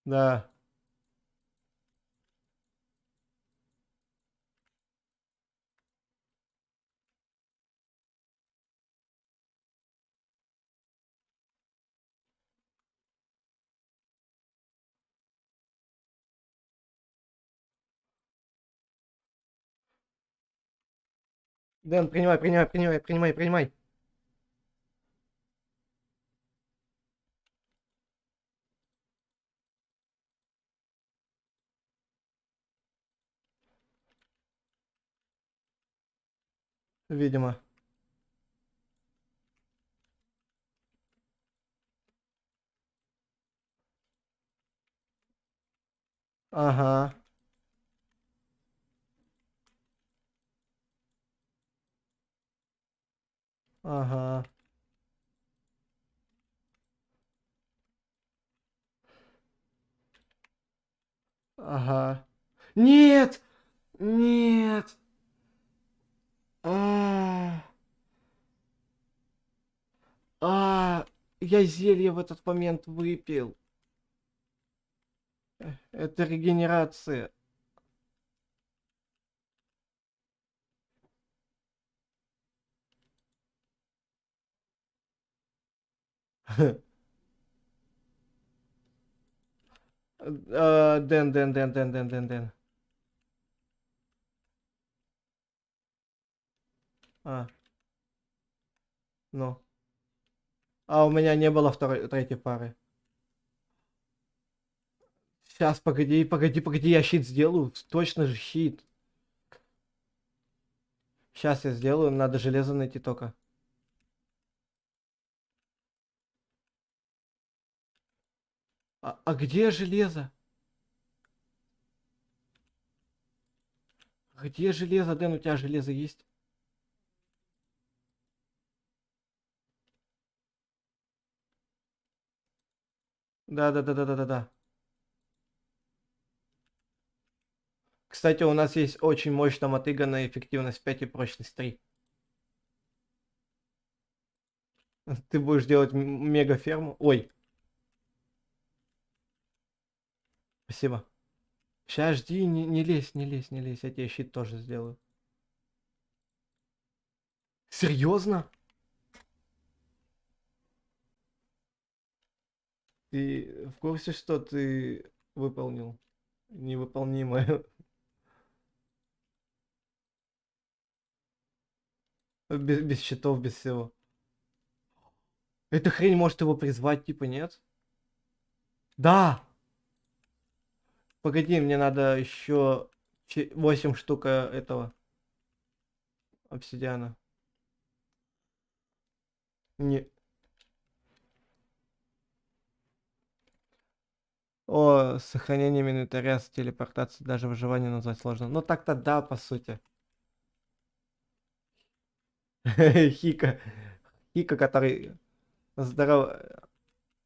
Да. Дэн, принимай, принимай, принимай, принимай, принимай. Видимо. Ага, ага, ага. Нет! Нет! А, я зелье в этот момент выпил. Это регенерация. Дэн. А, ну. А у меня не было третьей пары. Сейчас, погоди, я щит сделаю. Точно же щит. Сейчас я сделаю, надо железо найти только. А где железо? Где железо, Дэн? У тебя железо есть? Да. Кстати, у нас есть очень мощно мотыганная эффективность 5 и прочность 3. Ты будешь делать мега ферму? Ой, спасибо. Сейчас жди, не лезь. Я тебе щит тоже сделаю. Серьезно? Ты в курсе, что ты выполнил невыполнимое? Без щитов, без всего. Эта хрень может его призвать, типа, нет? Да! Погоди, мне надо еще 8 штук этого обсидиана. Не. О, сохранение инвентаря с телепортацией даже выживание назвать сложно. Ну так-то да, по сути. Хика. Хика, который здоров.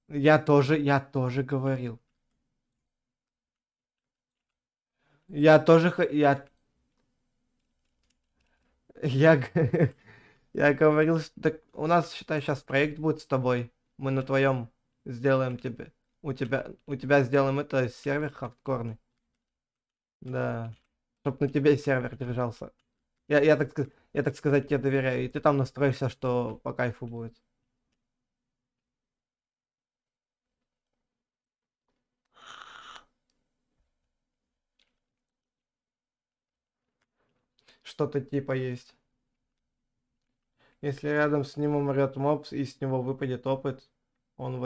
Я тоже говорил. Я тоже, я, я говорил, что у нас, считай, сейчас проект будет с тобой. Мы на твоем сделаем тебе. У тебя сделаем это сервер хардкорный. Да. Чтоб на тебе сервер держался. Я так сказать, тебе доверяю. И ты там настроишься, что по кайфу будет. Что-то типа есть. Если рядом с ним умрет моб и с него выпадет опыт, он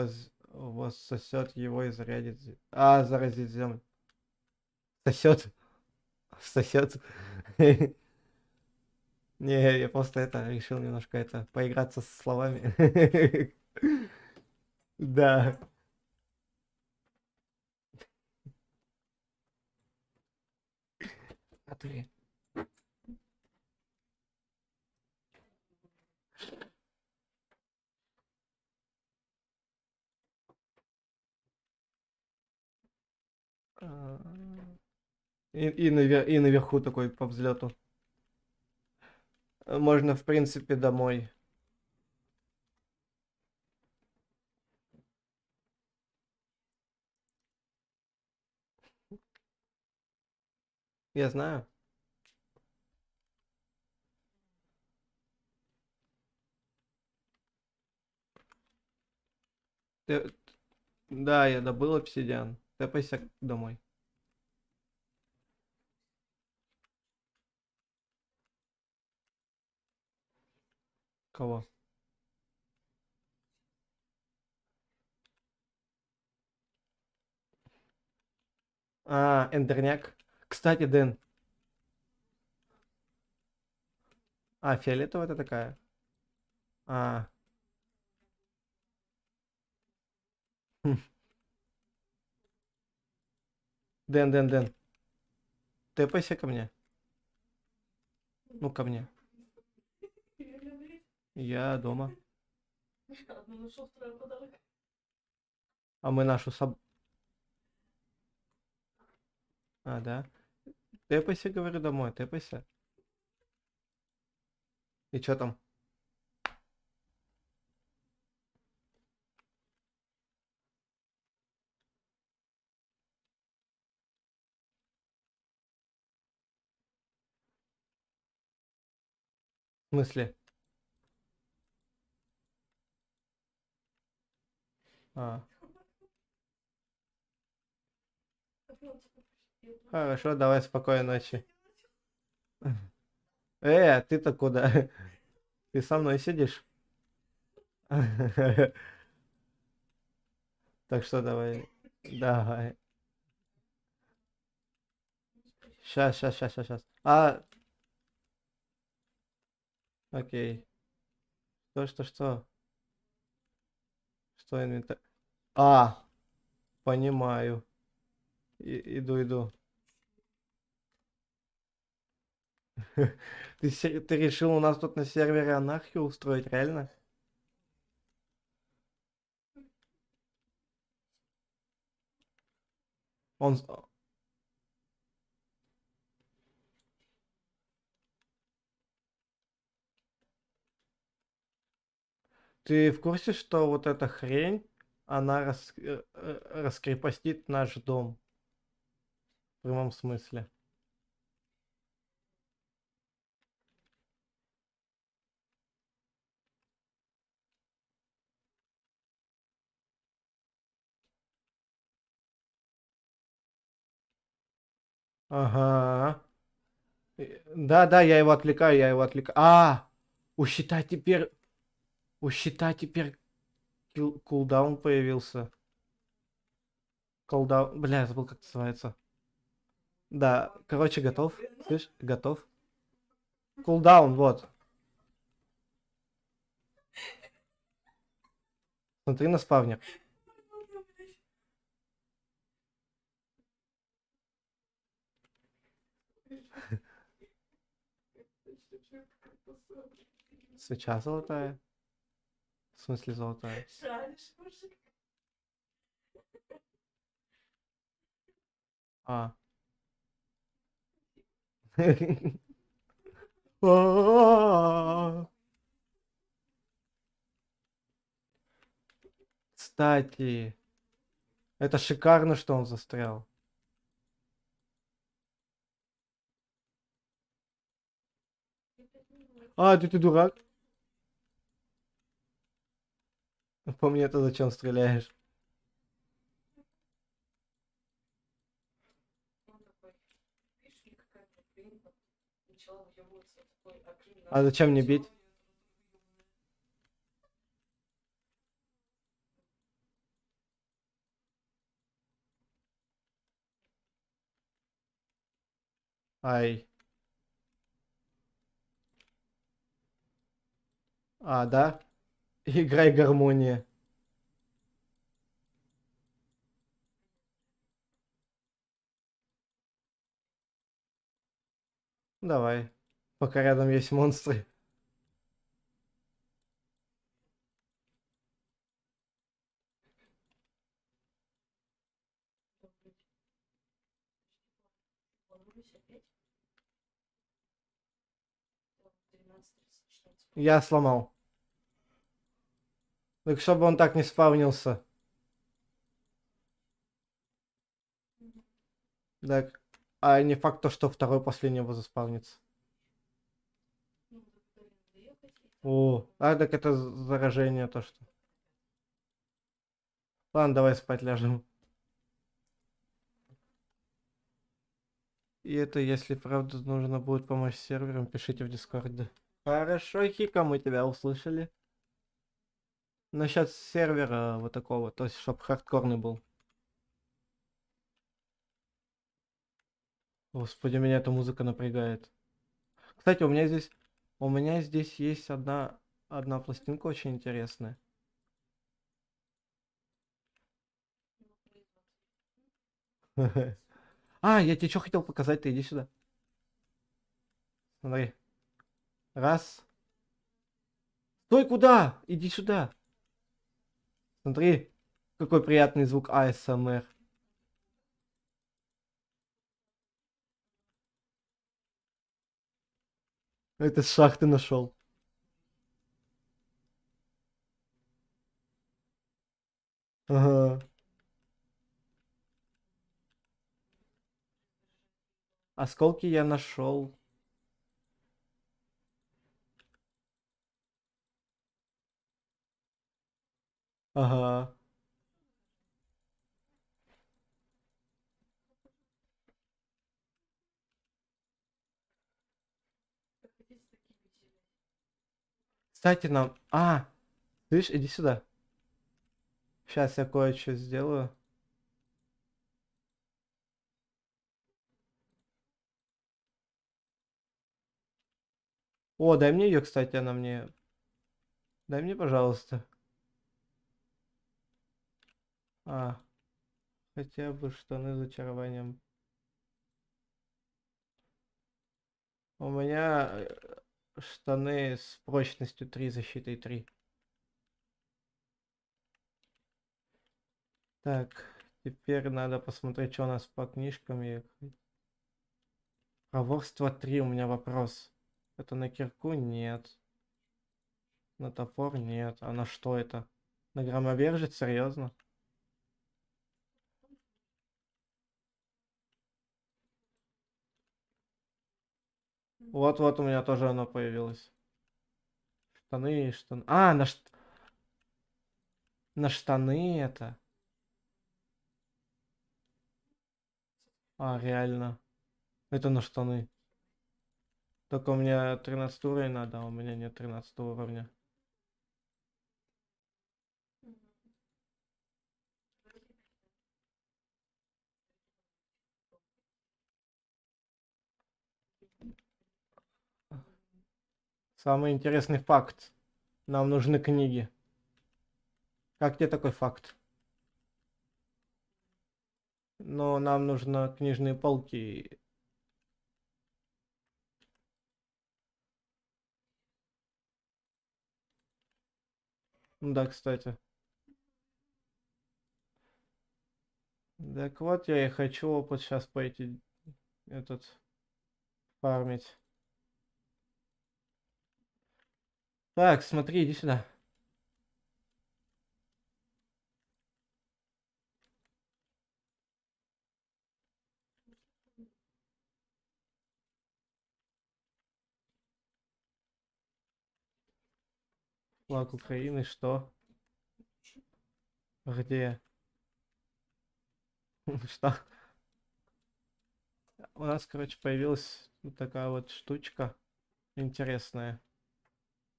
воссосет его и зарядит. Заразит землю. Сосет. Сосет. Не, я просто решил немножко поиграться со словами. Да. А ты? А, и наверху такой по взлету. Можно, в принципе, домой. Я знаю. Ты- Да, я добыл обсидиан. Тэпайся домой. Кого? Эндерняк. Кстати, Дэн. Фиолетовая это такая. А, хм. Дэн. Тэпайся ко мне. Ну, ко мне. Я дома. А мы нашу да. Тэпайся, говорю, домой. Тэпайся. И чё там? В смысле? А, хорошо, давай, спокойной ночи. А ты-то куда? Ты со мной сидишь? Так что давай. Давай. Сейчас. Окей. Что? Что инвентарь? А, понимаю. Иду. Ты решил у нас тут на сервере анархию устроить, реально? Он... Ты в курсе, что вот эта хрень, она раскрепостит наш дом? В прямом смысле. Ага. Да, я его отвлекаю. У щита теперь кулдаун появился. Кулдаун, бля, я забыл, как называется. Да, короче, готов. Слышь, готов. Кулдаун, вот. Смотри на спавнер. Свеча золотая. В смысле золотая? А. Кстати, это шикарно, что он застрял. Ты дурак. По мне ты зачем стреляешь? А зачем мне бить? Ай. Да? Играй гармония. Давай. Пока рядом есть монстры. Я сломал. Так чтобы он так не спавнился. Так. А не факт то, что второй после него заспавнится. Так это заражение то, что. Ладно, давай спать ляжем. И это, если правда нужно будет помочь серверам, пишите в Дискорде. Хорошо, Хика, мы тебя услышали. Насчет сервера вот такого, то есть, чтобы хардкорный был. Господи, меня эта музыка напрягает. Кстати, у меня здесь есть одна пластинка очень интересная. Я тебе что хотел показать, ты иди сюда. Смотри. Раз. Стой, куда? Иди сюда. Смотри, какой приятный звук АСМР. Это с шахты нашел. Ага. Осколки я нашел. Ага. Кстати, нам... слышь, иди сюда. Сейчас я кое-что сделаю. О, дай мне ее, кстати, она мне... Дай мне, пожалуйста. А, хотя бы штаны с зачарованием. У меня штаны с прочностью 3, защитой 3. Так, теперь надо посмотреть, что у нас по книжкам. Проворство 3 у меня вопрос. Это на кирку? Нет. На топор? Нет. А на что это? На громовержец? Серьезно? Вот-вот у меня тоже оно появилось. Штаны, штаны. На штаны это. Реально. Это на штаны. Только у меня 13 уровень надо, а у меня нет 13 уровня. Самый интересный факт. Нам нужны книги. Как тебе такой факт? Но нам нужно книжные полки. Ну да, кстати. Так вот, я и хочу опыт сейчас пойти этот фармить. Так, смотри, иди сюда. Флаг Украины, что? Где? Что? У нас, короче, появилась вот такая вот штучка интересная.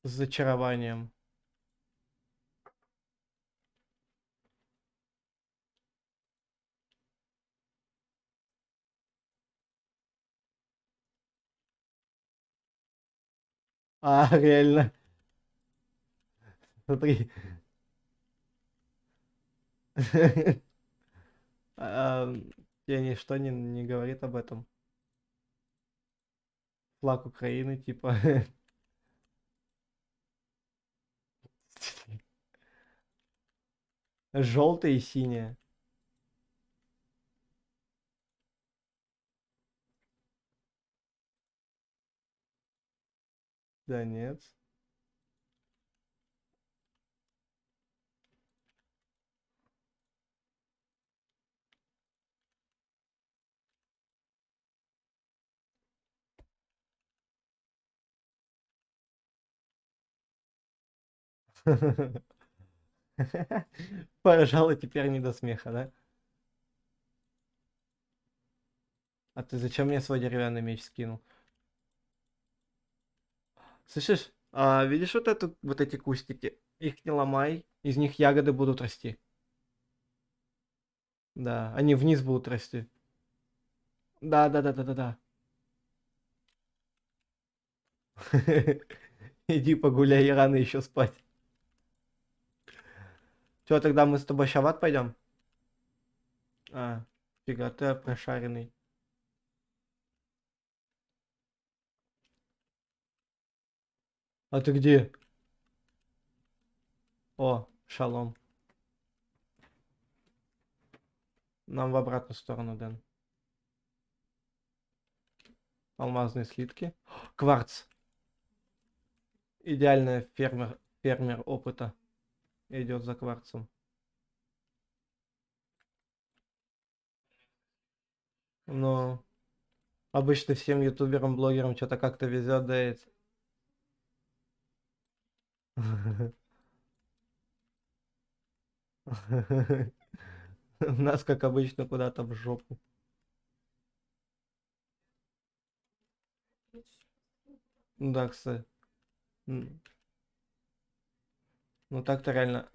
С зачарованием. Реально. Смотри. А, Тебе ничто не говорит об этом. Флаг Украины, типа. Желтая и синяя. Да нет. Пожалуй, теперь не до смеха, да? А ты зачем мне свой деревянный меч скинул? Слышишь? Видишь вот эти кустики? Их не ломай, из них ягоды будут расти. Да, они вниз будут расти. Да, да, да, да, да, да. Иди погуляй, и рано еще спать. Все, тогда мы с тобой ща в ад пойдем? Фига, ты прошаренный. А ты где? О, шалом. Нам в обратную сторону, Дэн. Алмазные слитки. Кварц. Идеальная фермер опыта идет за кварцем. Но обычно всем ютуберам, блогерам что-то как-то везет, да. Нас, как обычно, куда-то в жопу. Ну да, кстати. Ну так-то реально.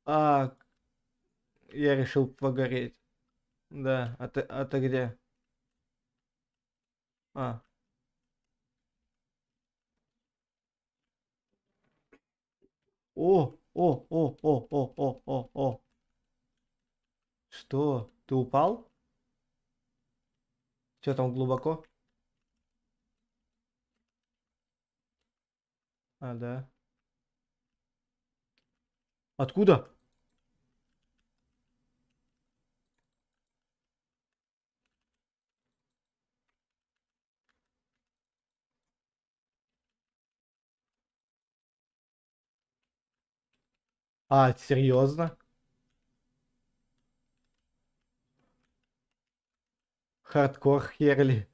А, я решил погореть. Да, а ты где? А. О. Что? Ты упал? Что там глубоко? А, да. Откуда? А, серьезно? Хардкор херли.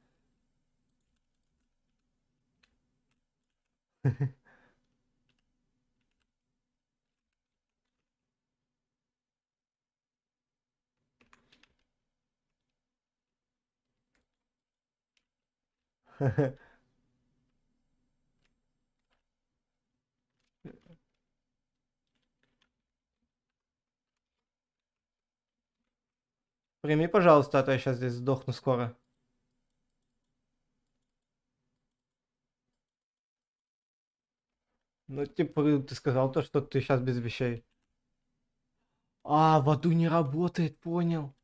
Прими, пожалуйста, а то я сейчас здесь сдохну скоро. Ну, типа, ты сказал то, что ты сейчас без вещей. А, в аду не работает, понял.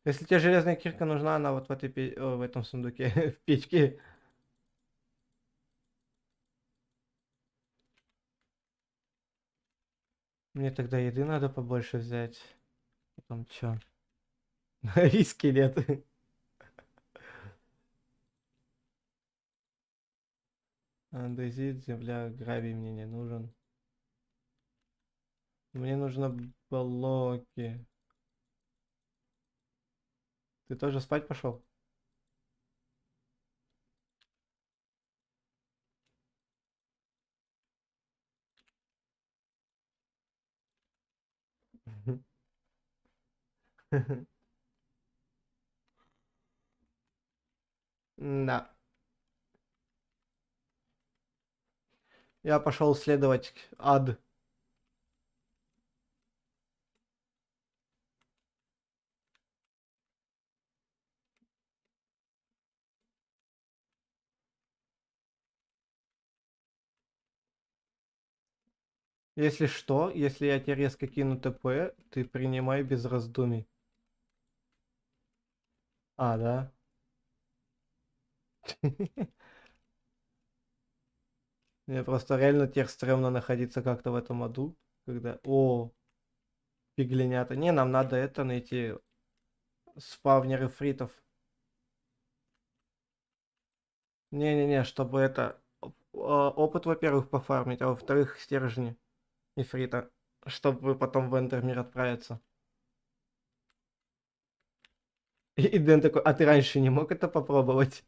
Если тебе железная кирка нужна, она вот в этой в этом сундуке, в печке. Мне тогда еды надо побольше взять. Потом чё? И скелеты. Андезит, земля, гравий мне не нужен. Мне нужно блоки. Ты тоже спать пошел? Да. Я пошел исследовать ад. Если что, если я тебе резко кину ТП, ты принимай без раздумий. А, да? Мне просто реально теперь стрёмно находиться как-то в этом аду, когда... О, пиглинята. Не, нам надо это найти. Спавнеры фритов. Не-не-не, чтобы это... Опыт, во-первых, пофармить, а во-вторых, стержни нефрита, чтобы потом в Эндермир отправиться. И Дэн такой, а ты раньше не мог это попробовать?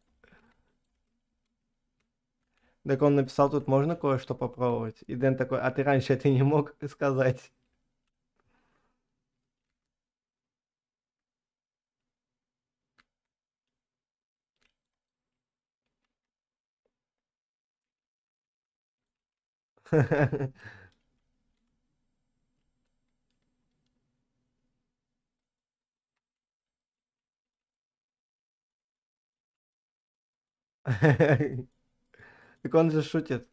Так он написал, тут можно кое-что попробовать. И Дэн такой, а ты раньше это не мог сказать? Так он же шутит.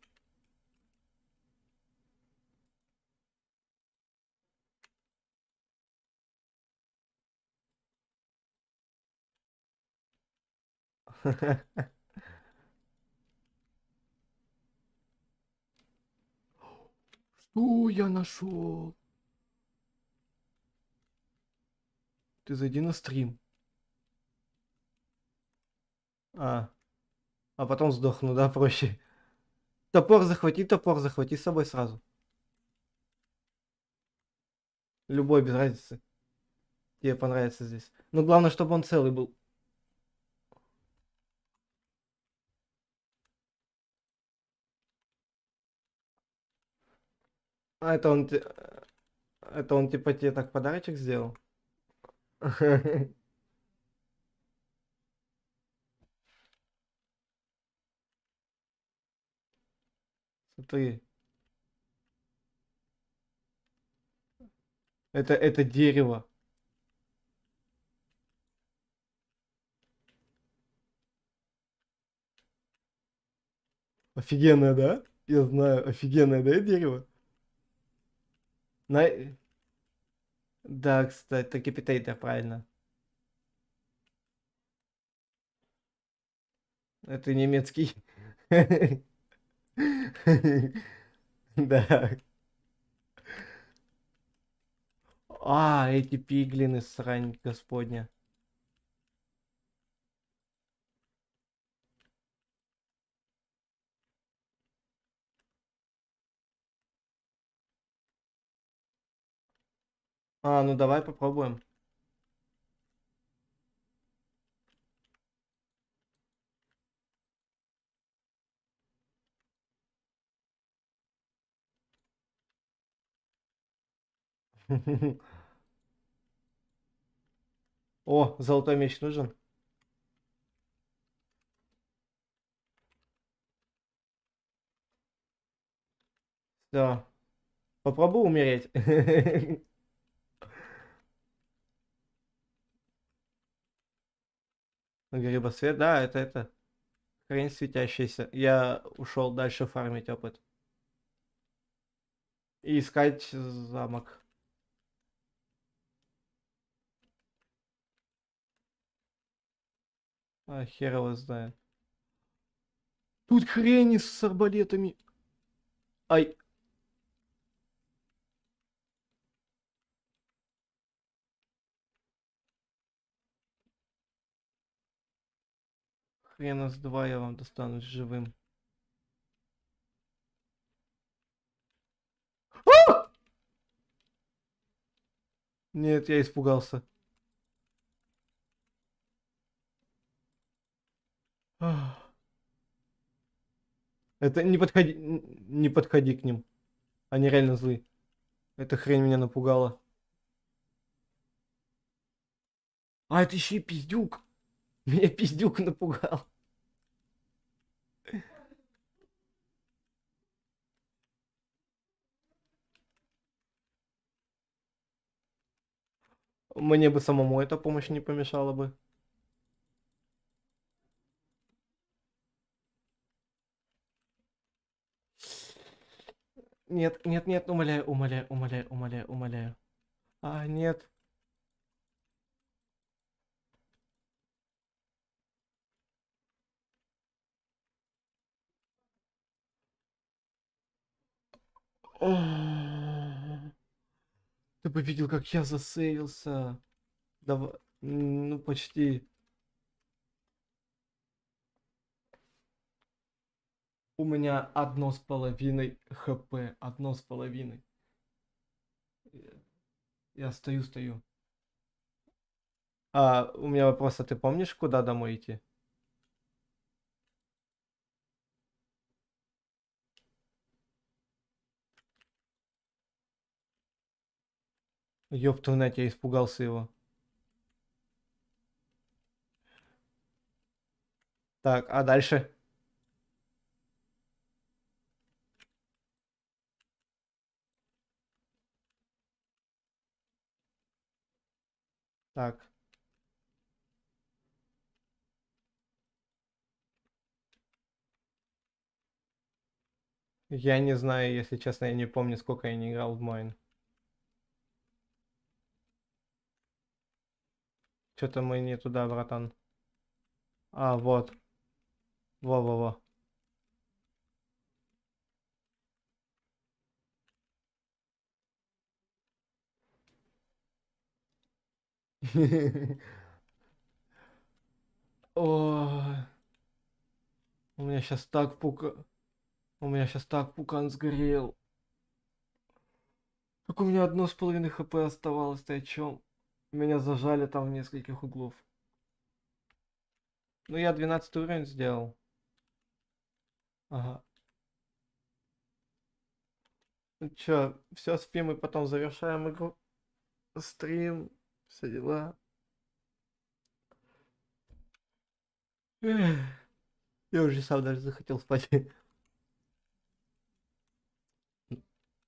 Что я нашел? Ты зайди на стрим. А, а потом сдохну, да, проще. Топор захвати с собой сразу. Любой, без разницы. Тебе понравится здесь. Но главное, чтобы он целый был. А это он типа тебе так подарочек сделал? Смотри, это дерево. Офигенное, да? Я знаю, офигенное, да, дерево? На... Да, кстати, таки Кипитейтер, правильно. Это немецкий. Да. А, эти пиглины, срань господня. А, ну давай попробуем. О, золотой меч нужен? Все. Попробуй умереть. Грибосвет, да, это хрень светящаяся. Я ушел дальше фармить опыт. И искать замок. А, хер его знает. Тут хрени с арбалетами. Ай, хрена с два я вам достану живым. Нет, я испугался. Ах. Это не подходи к ним. Они реально злые. Эта хрень меня напугала. А, это еще и пиздюк. Меня пиздюк напугал. Мне бы самому эта помощь не помешала бы. Нет, нет, нет, умоляю, умоляю, умоляю, умоляю, умоляю. А, нет. О, ты бы видел, как я засейвился. Давай, ну почти. У меня 1,5 хп. 1,5. Я стою. А, у меня вопрос, а ты помнишь, куда домой идти? Ёптунать, я испугался его. Так, а дальше? Так, я не знаю, если честно, я не помню, сколько я не играл в Майн. Что-то мы не туда, братан. А, вот. Во-во-во. Ой, у меня сейчас так пука. У меня сейчас так пукан сгорел. Так у меня 1,5 хп оставалось, ты о чем? Меня зажали там в нескольких углов. Ну я 12 уровень сделал. Ага. Ну чё, все, спим и потом завершаем игру. Стрим, все дела. Эх, я уже сам даже захотел спать.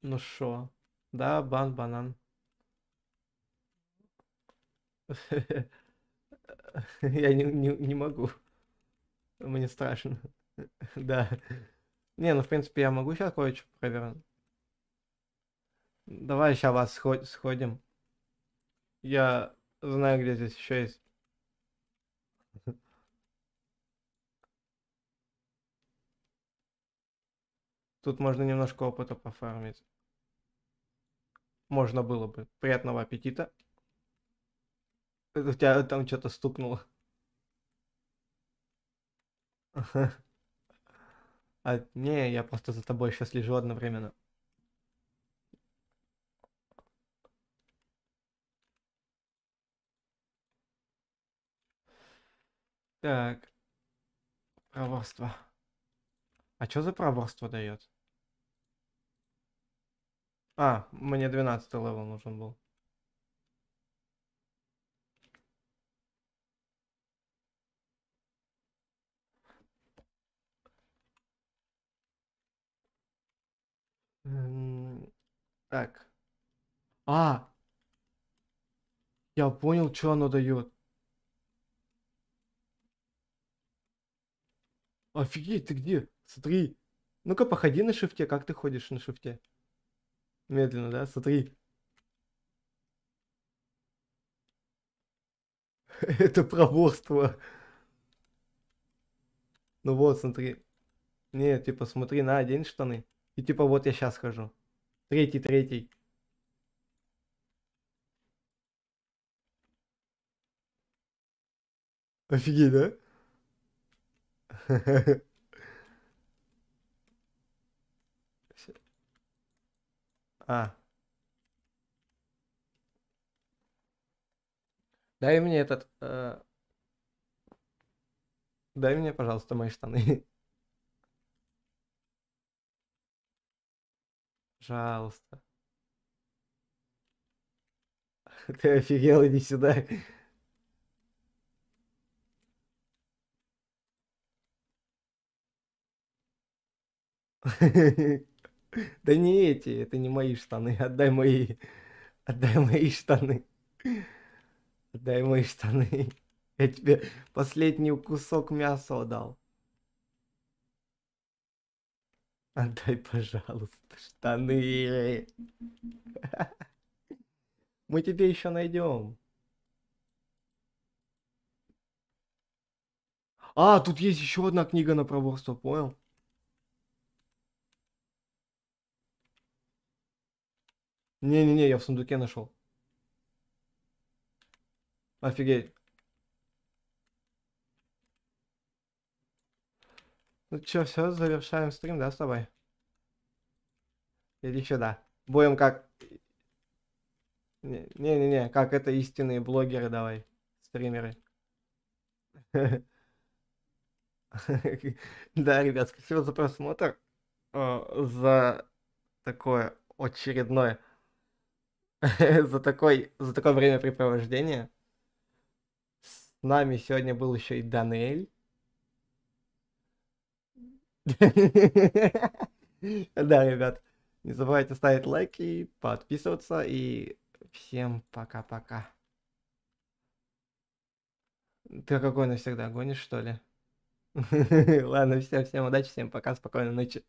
Ну шо? Да, банан. Я не могу. Мне страшно. Да. Не, ну в принципе я могу сейчас кое-что провернуть. Давай сейчас вас сходим. Я знаю, где здесь еще есть. Тут можно немножко опыта пофармить. Можно было бы. Приятного аппетита. У тебя там что-то стукнуло. А, не, я просто за тобой сейчас лежу одновременно. Так, проворство. А что за проворство дает? А, мне 12 левел нужен был. Так. А, я понял, что оно дает. Офигеть, ты где? Смотри. Ну-ка, походи на шифте. Как ты ходишь на шифте? Медленно, да? Смотри. Это проворство. Ну вот, смотри. Не, типа, смотри, на, одень штаны. И типа, вот я сейчас хожу. Третий. Офигеть, да? А, дай мне этот... дай мне, пожалуйста, мои штаны. Пожалуйста. Ты офигел, иди сюда. Да не эти, это не мои штаны. Отдай мои. Отдай мои штаны. Отдай мои штаны. Я тебе последний кусок мяса отдал. Отдай, пожалуйста, штаны. Мы тебе еще найдем. А, тут есть еще одна книга на проворство, понял? Не-не-не, я в сундуке нашел. Офигеть. Ну чё, все, завершаем стрим, да, с тобой? Иди сюда. Будем как... Не-не-не, как это истинные блогеры, давай. Стримеры. Да, ребят, спасибо за просмотр. За такое очередное... за такое времяпрепровождение. С нами сегодня был еще и Даниэль. Да, ребят, не забывайте ставить лайки, подписываться и всем пока-пока. Ты какой навсегда гонишь, что ли? Ладно, всем удачи, всем пока, спокойной ночи.